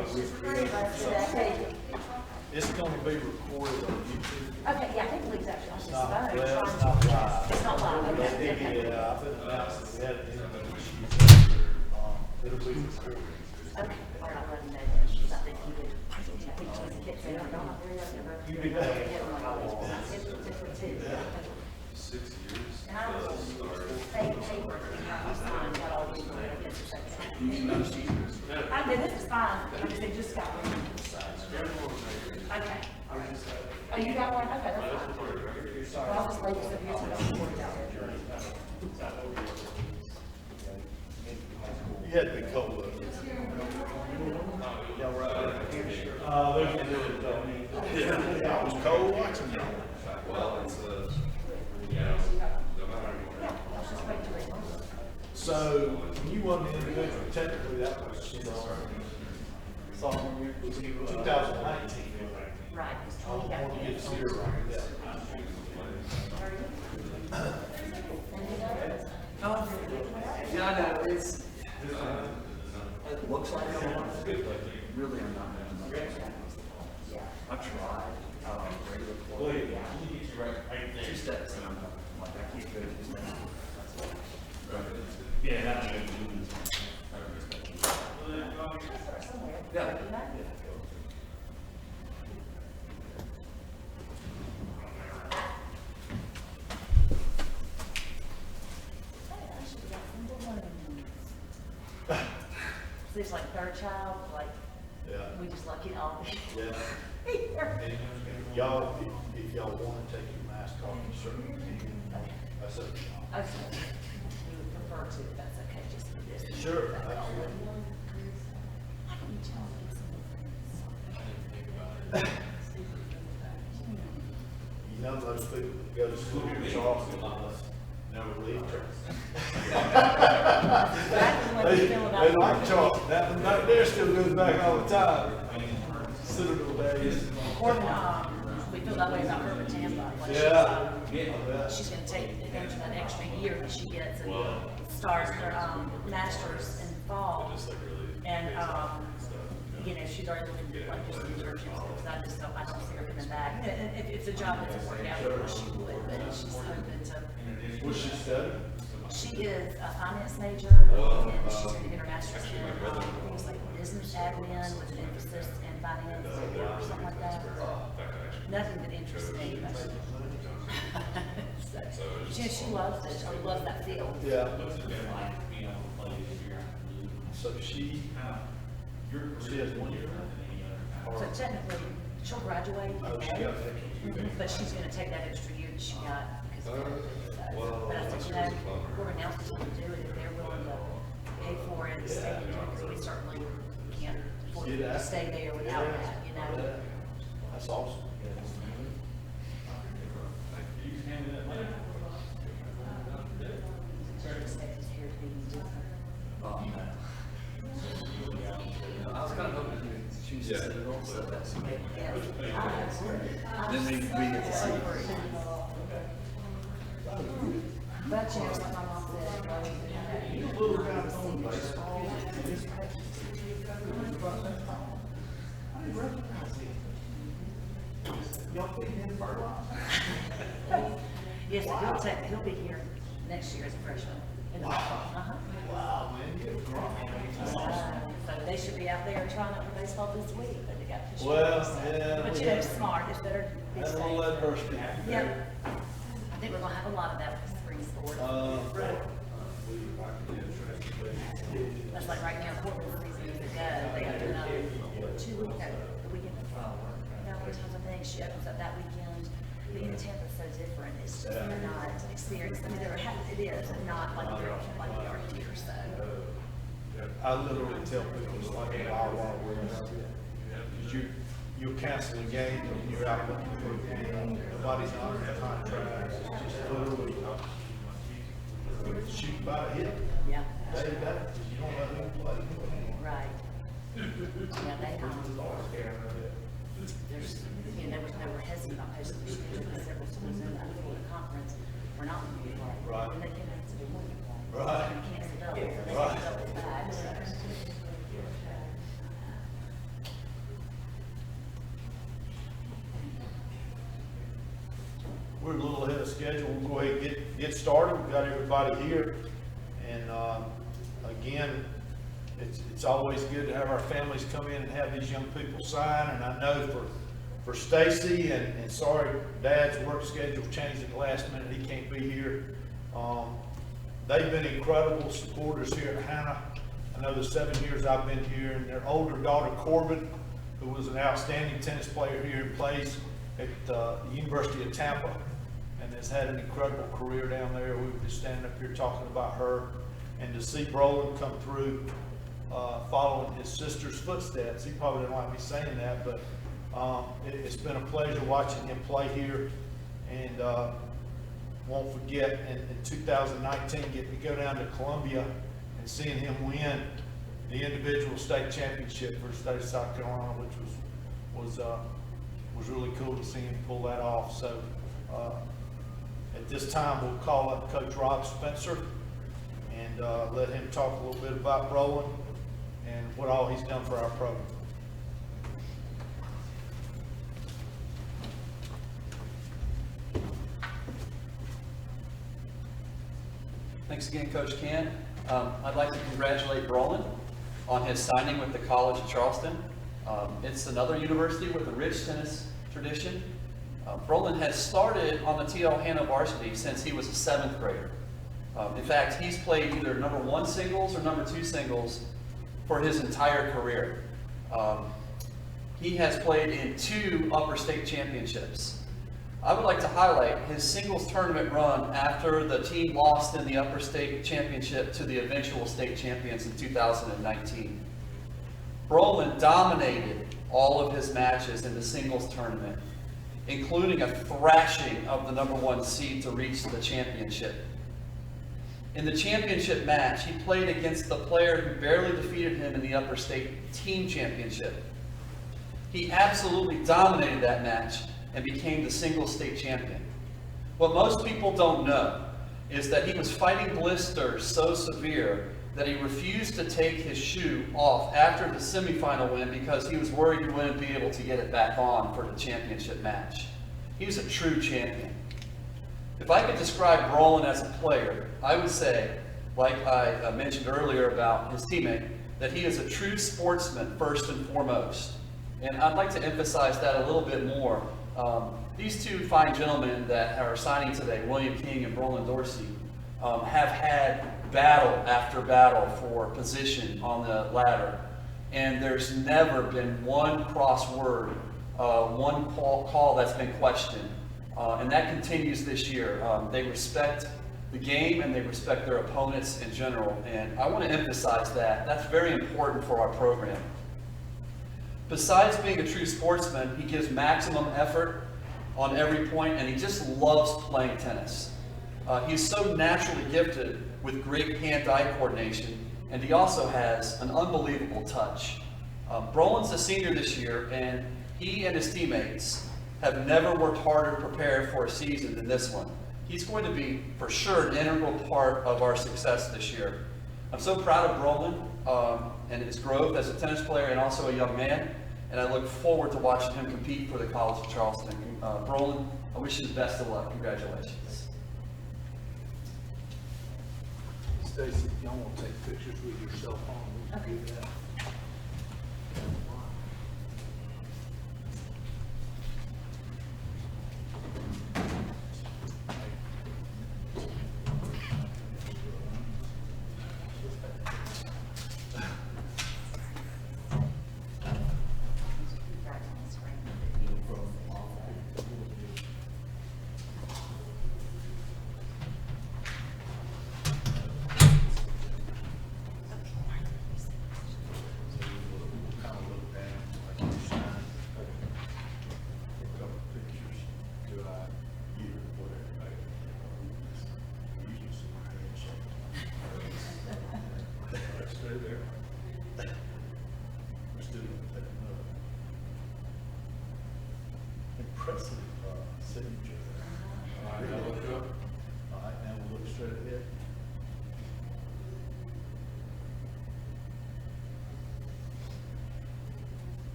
S14: It's just three of us today.
S1: It's gonna be recorded on YouTube.
S14: Okay, yeah, I think Lee's actually on his
S1: It's not,
S14: phone.
S1: well, it's
S14: trying
S1: not
S14: to-
S1: live.
S14: It's not live, okay.
S1: Yeah, I've been announcing, we had an interview. It'll be recorded.
S14: Okay, all right, I'll let him know that. I think he would, I think he kept saying, I'm not very up.
S1: You did that.
S14: Yeah. 6 years. And I was, paper, I signed, got all these, I guess it's okay. I did, this is fine, I just, it just got one. Okay. Oh, you got one? Okay, that's fine. Well, I'll just leave this up here so I don't worry about it.
S1: You had to be cold though. Y'all right there? There's a little, yeah, I was cold watching y'all.
S10: Well, it's,
S1: So, when you won the individual, technically that was, sophomore year, was 2019.
S14: Right.
S1: I want to get serious right there.
S5: Yeah, I know, it's, it looks like I want to, really I'm not. I've tried, regular flow. 2 steps and I'm like, I can't go 2 steps.
S10: yeah, that's good.
S5: Yeah.
S14: So it's like third child, like,
S1: Yeah.
S14: we just lucky to all be
S1: Yeah.
S14: here.
S1: And y'all, if y'all want to take your mask off, you certainly can. That's up to y'all.
S14: Okay. We would prefer to, if that's okay, just for this.
S1: Sure, absolutely.
S14: Why don't you tell me something?
S1: You know those people that go to school in Charleston, never leave Charleston. They like Charleston, that one right there still goes back all the time. Citadel days.
S14: Corbin, we feel that way about her with Tampa. When she's gonna take advantage of that extra year that she gets and starts her, masters in the fall. And, you know, she's already looking to like just internships, because I just don't, I don't see her coming back. And if the job doesn't work out, she would, but she's open to.
S1: What's she studying?
S14: She is a finance major, and she's going to get her master's in, things like business admin with an emphasis in finance or something like that. Nothing that interests me, but. She loves it, she loves that field.
S1: Yeah. So she has 1 year.
S14: So technically, she'll graduate in
S1: Oh, she
S14: May,
S1: got that.
S14: but she's gonna take that extra year that she got. Because of it. But I think, you know, we're announcing to do it if they're willing to pay for it and stay in it, because we certainly can't afford to stay there without that, you know?
S1: That's awesome.
S14: Expect his hair to be different.
S5: I was kind of hoping you would choose to sit on, so that's. Then we get to see.
S14: But, you know, like my mom Yes, he'll be here next year as a freshman. In the fall.
S1: Wow, man, you're grown.
S14: So they should be out there trying out for baseball this week, but they got pushed.
S1: Well,
S14: back.
S1: yeah,
S14: But
S1: we
S14: you know,
S1: have-
S14: smart, it's better to be
S1: Had a
S14: safe.
S1: little adversity.
S14: Yep. I think we're gonna have a lot of that with spring sport. That's like right now, Corbin, 3 years ago, they opened up the weekend before. That one time I think she opens up that weekend. Being in Tampa is so different. It's just they're not experienced. I mean, it is, but not like we are here, so.
S1: I literally tell people it's like a Wild Wild West. Because you'll cancel a game and you're out looking for, nobody's on their contracts. It's just literally, shoot by the hip.
S14: Yeah.
S1: Day to day, because you don't know who plays.
S14: Right. Yeah, they, there's, you know, they were hesitant about posting their schedule because several schools in the Florida conference were not going to be playing.
S1: Right.
S14: And they came out to do one play.
S1: Right.
S14: And canceled double, so they
S1: Right.
S14: had double back, so.
S1: We're a little ahead of schedule. We'll go ahead and get started. We've got everybody here. And again, it's always good to have our families come in and have these young people sign. And I know for Stacy, and sorry, Dad's work schedule changed at the last minute. He can't be here. They've been incredible supporters here at Hanna. I know the 7 years I've been here, and their older daughter, Corbin, who was an outstanding tennis player here and plays at the University of Tampa, and has had an incredible career down there. We were just standing up here talking about her, and to see Brolin come through, following his sister's footsteps. He probably didn't like me saying that, but it's been a pleasure watching him play here, and won't forget in 2019 getting to go down to Columbia and seeing him win the individual state championship for the state of South Carolina, which was really cool to see him pull that off. So at this time, we'll call up Coach Rob Spencer and let him talk a little bit about Brolin and what all he's done for our program.
S13: Thanks again, Coach Ken. I'd like to congratulate Brolin on his signing with the College of Charleston. It's another university with a rich tennis tradition. Brolin has started on the TL Hanna varsity since he was a 7th grader. In fact, he's played either number 1 singles or number 2 singles for his entire career. He has played in 2 upper state championships. I would like to highlight his singles tournament run after the team lost in the upper state championship to the eventual state champions in 2019. Brolin dominated all of his matches in the singles tournament, including a thrashing of the number 1 seed to reach the championship. In the championship match, he played against the player who barely defeated him in the upper state team championship. He absolutely dominated that match and became the single state champion. What most people don't know is that he was fighting blisters so severe that he refused to take his shoe off after the semifinal win because he was worried he wouldn't be able to get it back on for the championship match. He was a true champion. If I could describe Brolin as a player, I would say, like I mentioned earlier about his teammate, that he is a true sportsman first and foremost. And I'd like to emphasize that a little bit more. These 2 fine gentlemen that are signing today, William King and Brolin Dorsey, have had battle after battle for position on the ladder. And there's never been one cross word, one call that's been questioned. And that continues this year. They respect the game and they respect their opponents in general. And I want to emphasize that. That's very important for our program. Besides being a true sportsman, he gives maximum effort on every point, and he just loves playing tennis. He's so naturally gifted with great hand-eye coordination, and he also has an unbelievable touch. Brolin's a senior this year, and he and his teammates have never worked harder to prepare for a season than this one. He's going to be, for sure, an integral part of our success this year. I'm so proud of Brolin and his growth as a tennis player and also a young man, and I look forward to watching him compete for the College of Charleston. Brolin, I wish you the best of luck. Congratulations.
S11: Stacy, if y'all want to take pictures with your cell phone, we can do that.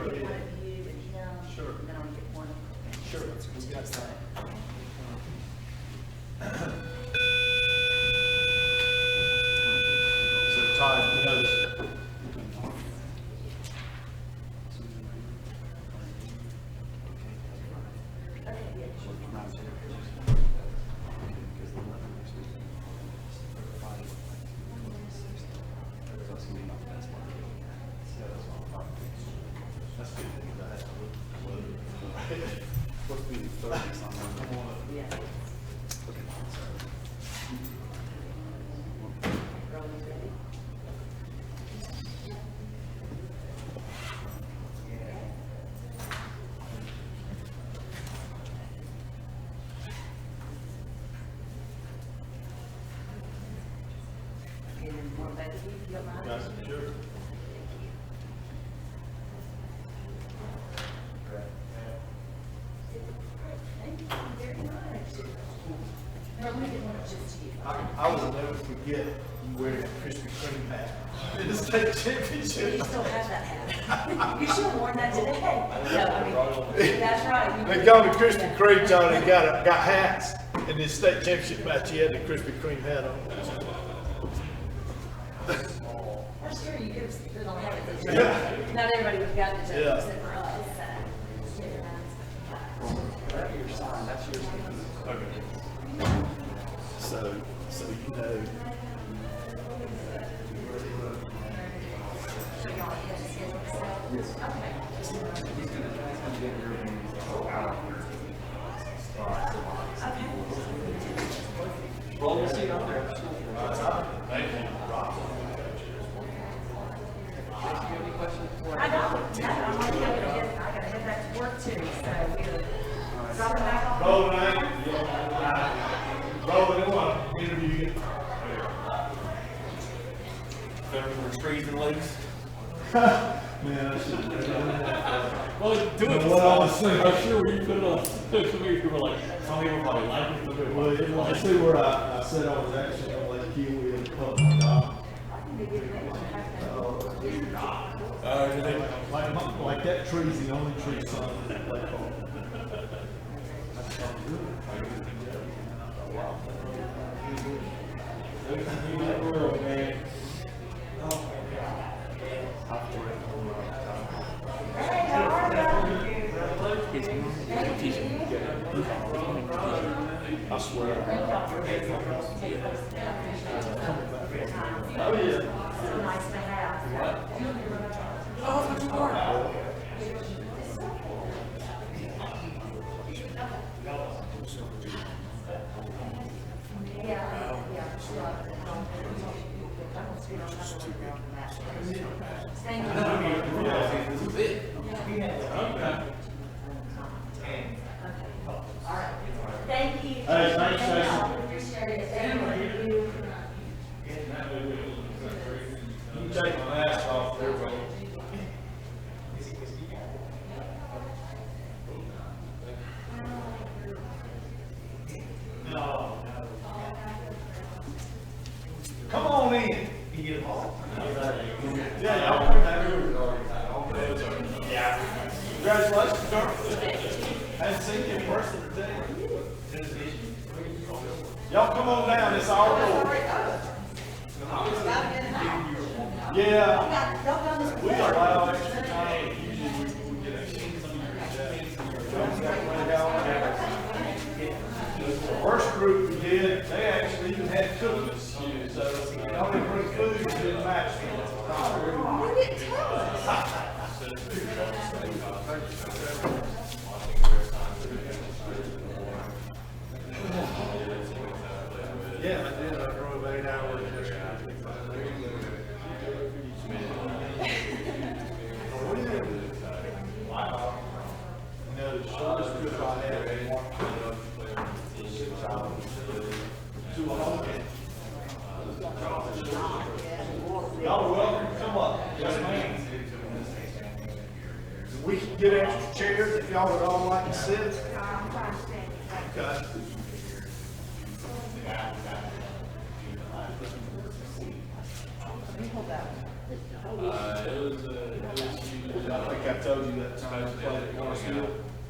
S14: One of you and him.
S1: Sure.
S14: And then I'll get one.
S1: Sure, we got time. So Todd, you know this.
S11: Supposed to be the 30s on
S14: Yeah. Roland's ready. And then one back to you, if you don't mind.
S1: Got it, sure.
S14: Thank you very much. Roland, it was just you.
S1: I will never forget you wearing a Krispy Kreme hat in the state
S14: Do
S1: championship.
S14: you still have that hat? You should have worn that today. No, I mean, that's right.
S1: They go to Krispy Kreme, John, and got hats. In this state championship match, he had the Krispy Kreme hat on.
S14: I'm sure you could have put on that.
S1: Yeah.
S14: Not everybody would have gotten it,
S1: Yeah.
S14: except for us.
S5: Whatever your sign, that's yours.
S1: So you know.
S14: So y'all have to schedule this out?
S5: Yes.
S14: Okay.
S5: He's gonna get everything out. Well, we'll see you out there.
S1: Thank you.
S5: Any questions?
S14: I know, I'm like, I gotta head back to work too, so we're dropping back off.
S1: Roland, I want to interview you.
S2: Federal trees and lakes.
S1: Man, I should
S2: Well, do it.
S1: what I was saying.
S2: I'm sure when you put it on social media, people were like, some people probably like it, some people like it.
S1: Well, I see where I said I was actually going to let Kiwi in the public dock. Like that tree's the only tree son that Lake Hall. World, man.
S14: Hey, how are you?
S1: I swear.
S14: Oh, yeah. So nice to have. Oh, that's more. Thank you. All right. Thank you.
S1: Hey, thanks, Jason.
S14: Appreciate it. Thank you.
S1: You can take my mask off there, bro. No. Come on in. You get them all. Yeah, y'all come back. Yeah. Congratulations, Carl. Hadn't seen you in person today. Y'all come on down, it's all over. Yeah. We allow extra time. Usually we get the first group we did, they actually even had cookies. So they only bring food to the match.
S14: You didn't tell us.
S1: Yeah, I did. I drove 8 hours yesterday. Wow. You know, the shortest trip I had in one 6 hours. 2 hours. Y'all are welcome to come up. Yes, ma'am. We can get extra chairs if y'all would all like to sit. Okay.
S3: Hold that.
S10: It was huge.
S1: I think I told you that time I
S10: Especially
S1: played at Marshall.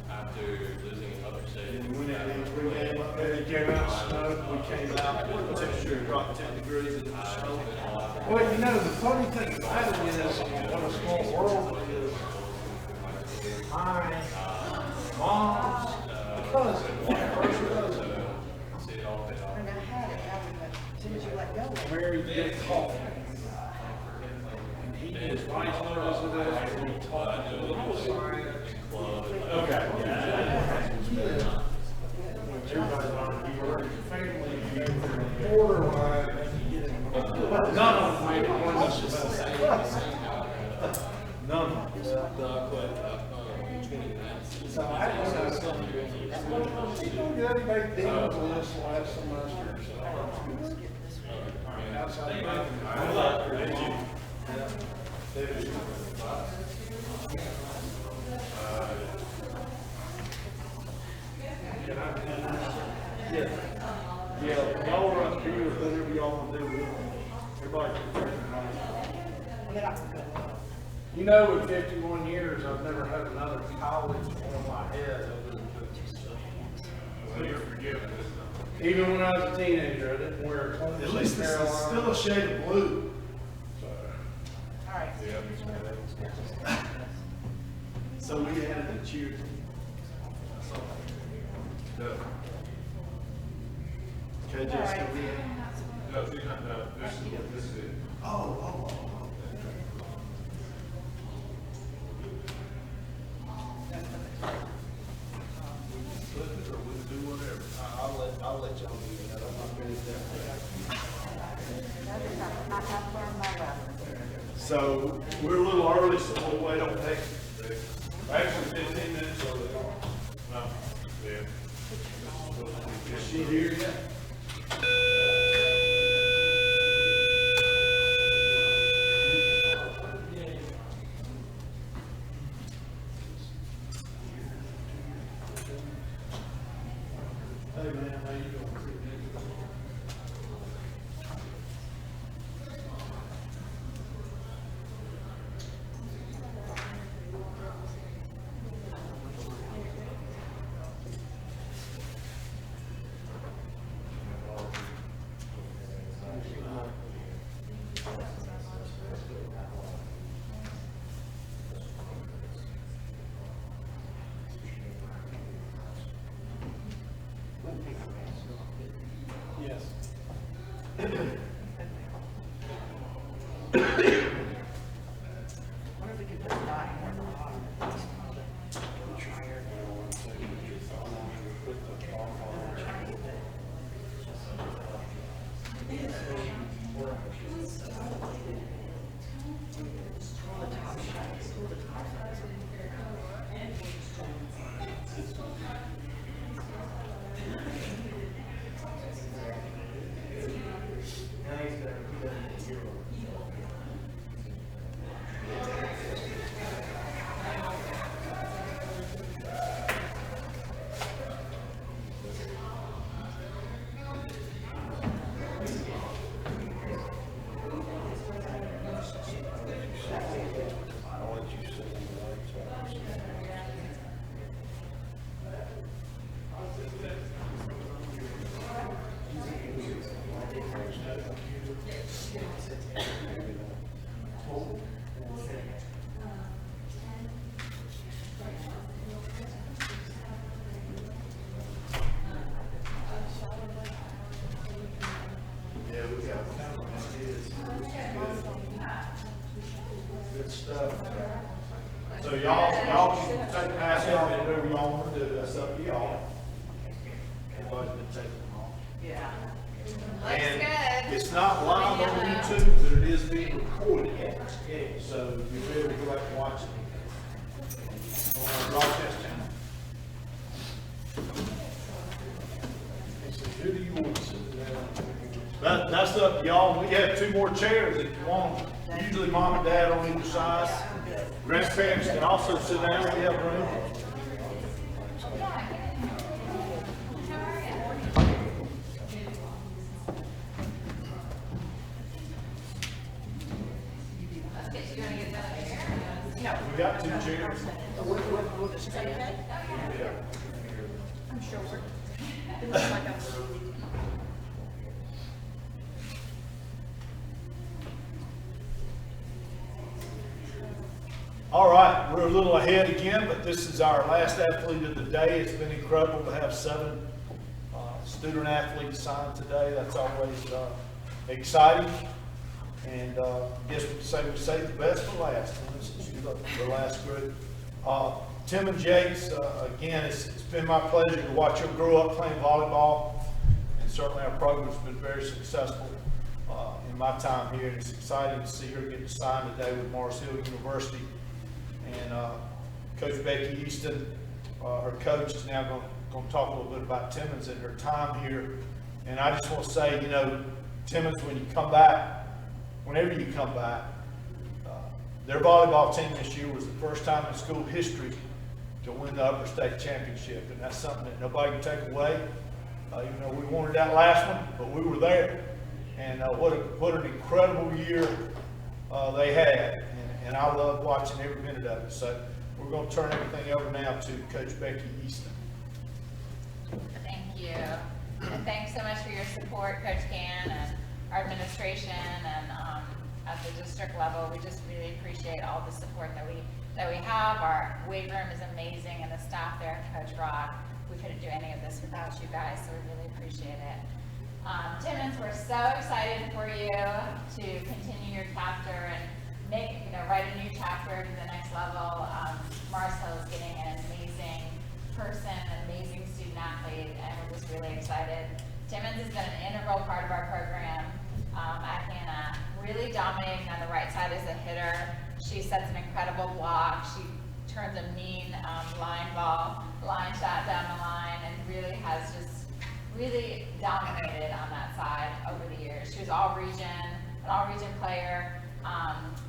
S10: after losing another state.
S1: And when it did pregame up there, it came out snowed, we came out, the temperature dropped 10 degrees in the snow.
S11: Well, you know, the funny thing about it is, what a small world it is. My mom's cousin, first cousin,
S10: See it all paid off.
S3: And I had it, now as soon as you let go of it.
S11: married Dick Hoffman. And he was vice president, and he taught political science.
S1: Okay.
S11: Everybody wanted to be around your family, you know, borderline, and you get in. None of them made it one of
S1: None of them.
S11: So I was, yeah, he made deals list last semester, so. Outside of
S1: Yeah, y'all are up here, whatever y'all want to do. Everybody.
S11: You know, in 51 years, I've never had another college on my head other than
S10: Well, you're forgiven.
S11: even when I was a teenager, I didn't wear a clone.
S1: At least this is still a shade of blue.
S3: All right.
S1: So we had the cheer. Okay, Jessica, we had.
S10: No, she's not, no, this is it.
S1: Oh.
S11: Flip it or we'll do whatever.
S1: I'll let y'all do that. I'm not ready to. So we're a little early, so we'll wait on that.
S10: Actually, 15 minutes early. No, yeah.
S1: Is she here yet? Hey man, how you doing?
S11: Yes.
S3: What if we could put a dot in the bottom? Try her.
S1: Yeah, we got good stuff. So y'all can take pass out whatever y'all want to do. That's up to y'all. Everybody's been taking them off.
S3: Yeah.
S1: And it's not live on YouTube, but it is being recorded. So you better go back and watch it on our broadcast channel.
S11: Who do you want to sit down?
S1: That's up to y'all. We have two more chairs if you want. Usually mom and dad on either side. Grandparents can also sit down. We have room.
S14: short. It looks like I'm.
S1: All right, we're a little ahead again, but this is our last athlete of the day. It's been incredible to have 7 student athletes signed today. That's always exciting. And I guess we can say the best for last. This is the last group. Tim and Jakes, again, it's been my pleasure to watch them grow up playing volleyball. And certainly our program's been very successful in my time here. And it's exciting to see her get signed today with Morris Hill University. And Coach Becky Easton, her coach, is now going to talk a little bit about Timmons and her time here. And I just want to say, you know, Timmons, when you come back, whenever you come back, their volleyball team this year was the first time in school history to win the upper state championship. And that's something that nobody can take away. Even though we wanted that last one, but we were there. And what an incredible year they had. And I love watching every minute of it. So we're going to turn everything over now to Coach Becky Easton.
S15: Thank you. And thanks so much for your support, Coach Can, and our administration, and at the district level. We just really appreciate all the support that we have. Our weight room is amazing, and the staff there, Coach Rock. We couldn't do any of this without you guys, so we really appreciate it. Timmons, we're so excited for you to continue your chapter and write a new chapter to the next level. Marcel is getting an amazing person, an amazing student athlete, and we're just really excited. Timmons has been an integral part of our program at Hanna, really dominating on the right side as a hitter. She sets an incredible block. She turns a mean line shot down the line, and really has just really dominated on that side over the years. She was an all-region player.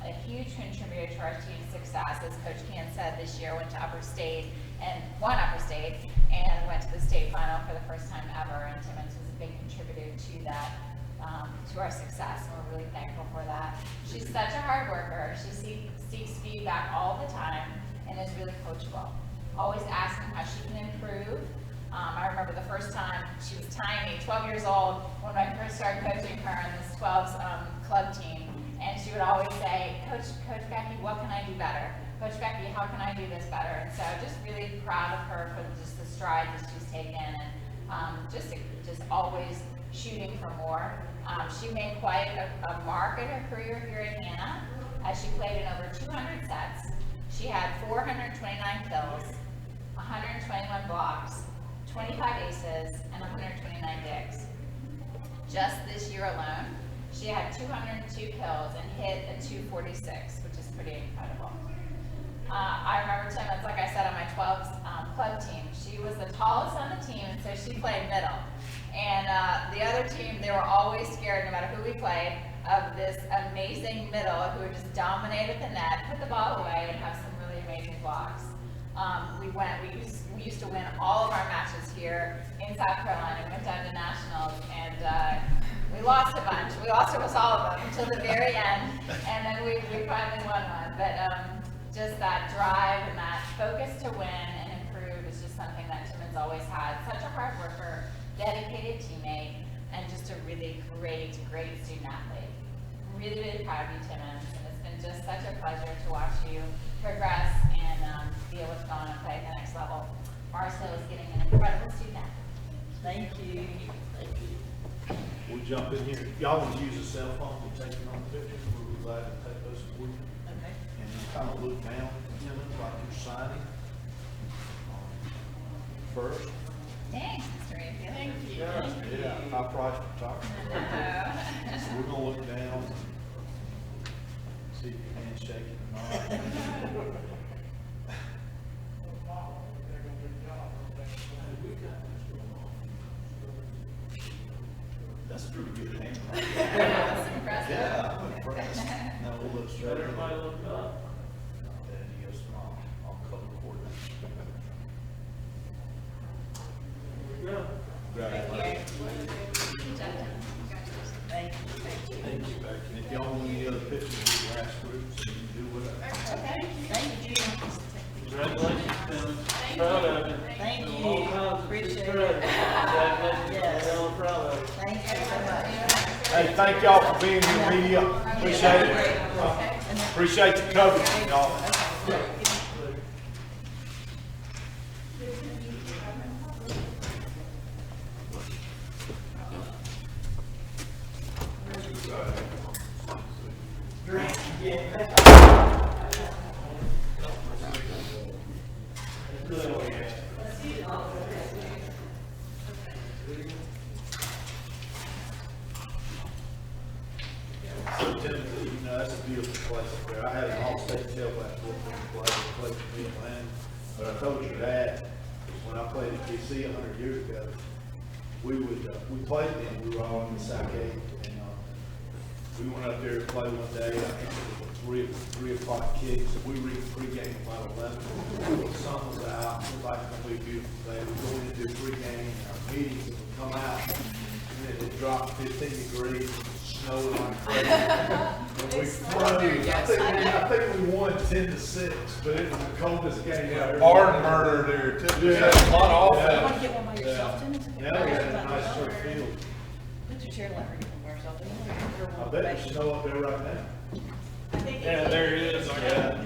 S15: A huge contributor to our team's success, as Coach Can said, this year went to upper state and won upper state and went to the state final for the first time ever. And Timmons was a big contributor to that, to our success, and we're really thankful for that. She's such a hard worker. She seeks feedback all the time and is really coachable, always asking how she can improve. I remember the first time she was tiny, 12 years old, when I first started coaching her in this 12s club team. And she would always say, Coach Becky, what can I do better? Coach Becky, how can I do this better? And so just really proud of her for just the strides that she's taken, and just always shooting for more. She made quite a mark in her career here at Hanna, as she played in over 200 sets. She had 429 kills, 121 blocks, 25 aces, and 129 digs. Just this year alone, she had 202 kills and hit a 246, which is pretty incredible. I remember Timmons, like I said, on my 12s club team. She was the tallest on the team, and so she played middle. And the other team, they were always scared, no matter who we played, of this amazing middle who would just dominate at the net, put the ball away, and have some really amazing blocks. We used to win all of our matches here in South Carolina. We went down to nationals, and we lost a bunch. We lost almost all of them until the very end, and then we finally won one. But just that drive and that focus to win and improve is just something that Timmons always had. Such a hard worker, dedicated teammate, and just a really great student athlete. Really, really proud of you, Timmons, and it's been just such a pleasure to watch you progress and be able to go on and play at the next level. Marcel is getting an incredible student athlete.
S14: Thank you.
S1: We'll jump in here. Y'all want to use a cell phone to take on pictures. We'll be glad to take those for you.
S14: Okay.
S1: And you kind of look down, like you're signing first.
S15: Thanks, Mr. Mayfield.
S14: Thank you.
S1: Yeah, high price photography. So we're going to look down, see if your hand's shaking or not. That's a pretty good hand.
S15: That's impressive.
S1: Yeah, I'm impressed. Now we'll look straight.
S2: Everybody look up.
S1: There you go, small. I'll color coordinate.
S2: Here we go.
S1: Congratulations.
S14: Thank you.
S1: Thank you, Becky. And if y'all want any other pictures of the last groups, you can do whatever.
S14: Okay. Thank you.
S2: Congratulations, Tim. Proud of you.
S14: Thank
S2: All kinds
S14: you.
S2: of
S14: Appreciate
S2: Well, proud of you.
S14: Thank you so much.
S1: Hey, thank y'all for being here, media. Appreciate it. Appreciate the coverage, y'all. So Timothy, you know, that's a beautiful place up there. I had an all-state tailback football play for me in Atlanta. But I told your dad, when I played at DC 100 years ago, we played then, we were all in the South Gate, and we went up there to play one day. I think it was a 3 o'clock kick, so we reached pregame about 11. The sun was out, it was like it's gonna be a beautiful day. We go into pregame, and our meetings, and we come out, and it dropped 15 degrees, snowing like crazy. And we froze. I think we won 10-6, but it was the coldest game ever.
S11: Barn murder there, too.
S1: Yeah.
S11: A lot of
S14: You
S11: offense.
S14: want to get one by yourself, Timothy?
S1: Now we got a nice turf field.
S14: Put your chair like you're by yourself.
S1: I bet there's snow up there right now.
S2: Yeah, there it is.
S1: Yeah,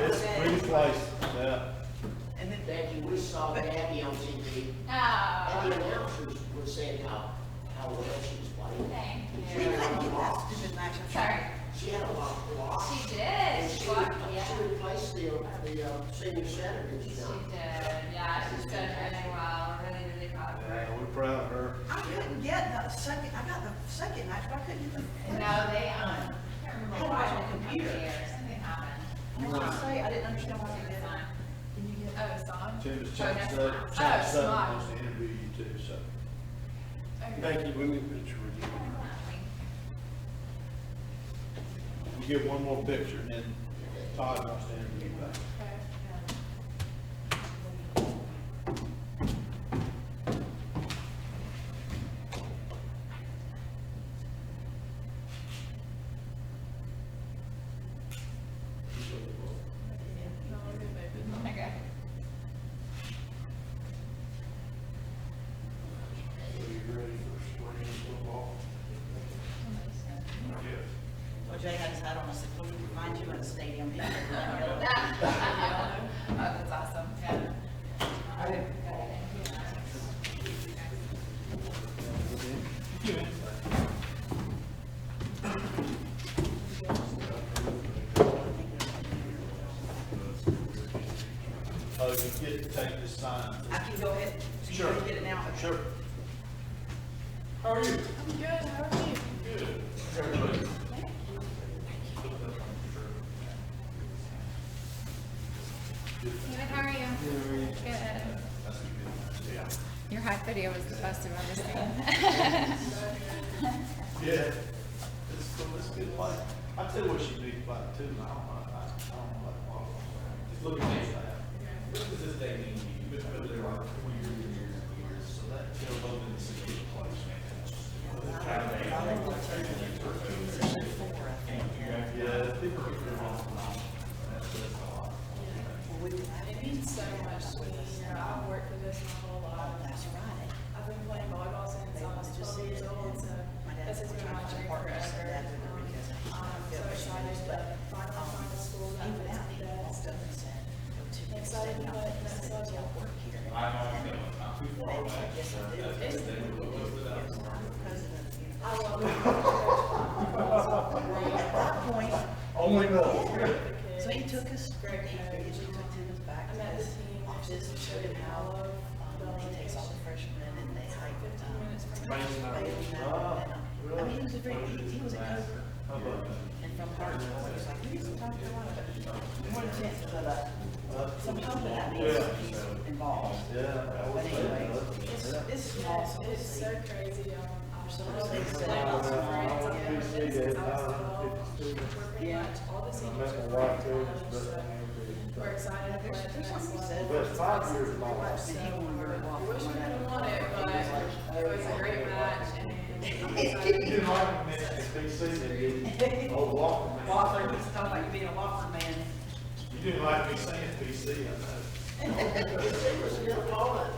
S1: it's a pretty place, yeah.
S12: And then Becky, we saw Gabby on TV.
S15: Oh,
S12: And the announcers were saying how well she was playing.
S15: thank
S14: You
S15: you.
S14: couldn't get that stupid match.
S15: Sorry.
S12: She had a lot of blocks.
S15: She did.
S12: And
S15: She
S12: she
S15: walked, yeah.
S12: replaced the senior center, did she
S15: She
S12: not?
S15: did, yeah, she's done really well, really, really proud of her.
S1: Yeah, we're proud of her.
S14: I couldn't get the second, I got the second match, but I couldn't get the.
S15: No, they, I can't remember
S14: Had to
S15: why,
S14: watch on
S15: it
S14: the computer.
S15: something happened.
S14: I was gonna say, I didn't understand why they did it. Can you get?
S6: Oh, song?
S1: Tim's
S15: Oh,
S1: Channel
S15: that's
S1: 7,
S15: fine.
S1: Channel
S6: Oh,
S1: 7
S6: smart.
S1: wants to interview you too, so.
S2: Thank you, we need a picture with you.
S1: You get one more picture, and then Todd wants to interview you back.
S15: Okay.
S1: Are you ready for spring football?
S14: Well, Jay had his hat on, I said, when we find you at the stadium, he said,
S15: Oh, that's awesome, yeah.
S14: I didn't.
S1: Oh, you get to take this sign.
S14: I can go ahead. So you
S1: Sure.
S14: want to get it now?
S1: Sure. How are you?
S6: I'm good, how are you?
S1: Good.
S16: David, how are you? Good. Your hype video was the best I've ever seen.
S1: Yeah. It's good play. I tell you what she needs to play too, I don't know, just look at this now. What does this day mean to you? You've been over there like 4 years and years and years, so that feels open to see the place, man. Yeah, people are doing awesome. That's a lot.
S6: It means so much to me, you know, I've worked for this my whole life.
S14: That's right.
S6: I've been playing volleyball since I was 12 years old, so this has been my dream forever. I'm so excited to finally find a school that fits me best. I'm excited to play at the next level. I love it.
S14: At that point,
S1: Only no.
S14: so he took us,
S6: Great
S14: he
S6: coach.
S14: took Tim's back
S6: I
S14: to
S6: met the
S14: his
S6: team,
S14: office and showed him how, he takes all the freshmen and they hike,
S6: 15 minutes from
S14: I
S6: now.
S14: mean, he was a very, he was a coach. And from Hartsville, he was like, we need some South Carolina, but more chances of that. So I'm hoping that means he's involved.
S1: Yeah.
S14: But anyway, it's small, so we'll
S6: It's
S14: see.
S6: so crazy,
S14: So
S6: I've
S14: we'll see.
S6: played with some friends I've been with them since I was 12. We're pretty
S14: Yeah.
S6: much all the
S1: I
S6: seniors
S1: met
S6: are
S1: my wife
S6: playing
S1: too,
S6: college,
S1: but
S6: so we're excited to play at the
S14: There's
S6: next
S14: something he
S6: level.
S14: said.
S1: Best 5 years of my life.
S14: And he won very well.
S6: I wish we could have won it, but it was a great match, and I'm
S1: You
S6: excited.
S1: didn't like me mentioning BC, did you? Oh, Walker. man.
S14: Walker, he's talking about you being a Walker man.
S1: You didn't like me saying BC, I know.
S12: It was still calling.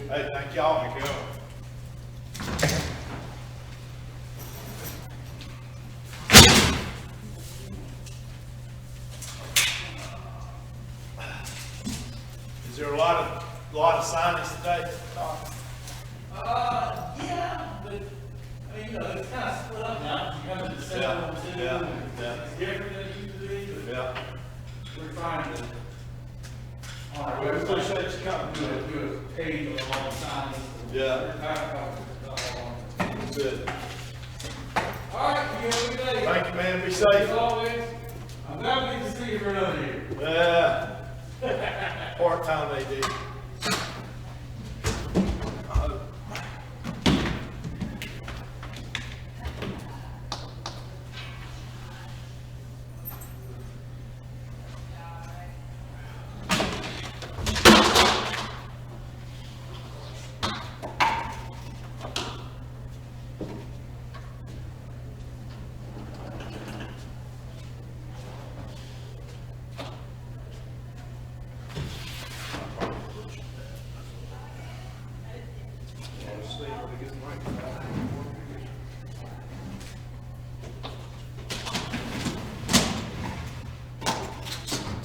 S1: Hey, thank y'all.
S11: Thank you.
S1: Is there a lot of signings today?
S2: Yeah, but, I mean, it's kind of split up now. You come to the seven, two,
S1: yeah.
S2: it's different than it used to be, but
S1: Yeah.
S2: we're trying to. On our
S1: We
S2: website,
S1: appreciate you coming.
S2: do a page of all the signings.
S1: Yeah.
S2: We're trying to cover it
S1: Good.
S2: all right, you have a good day.
S1: Thank you, man. Be
S2: As
S1: safe.
S2: always, I'm glad we get to see you for another year.
S1: Yeah. Part-time AD.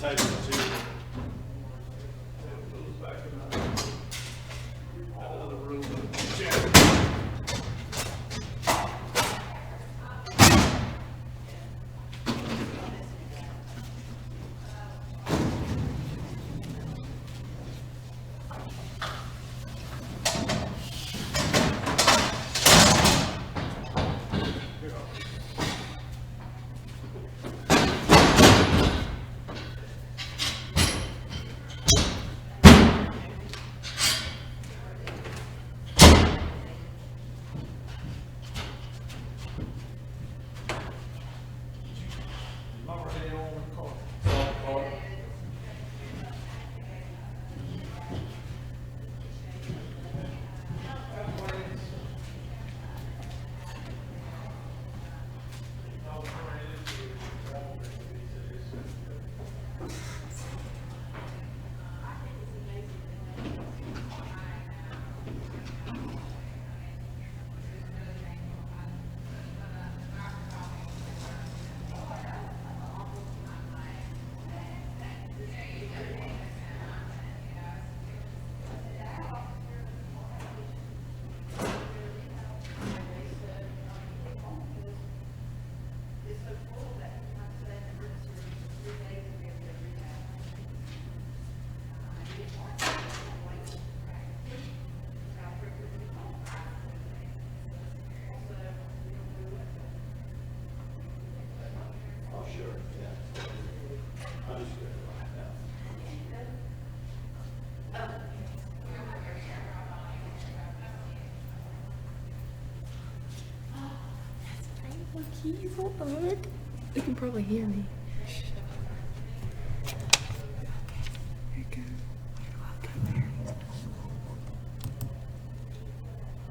S1: Table two.
S6: Keys, what the heck? They can probably hear me.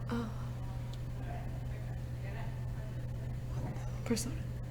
S6: Oh. Persona.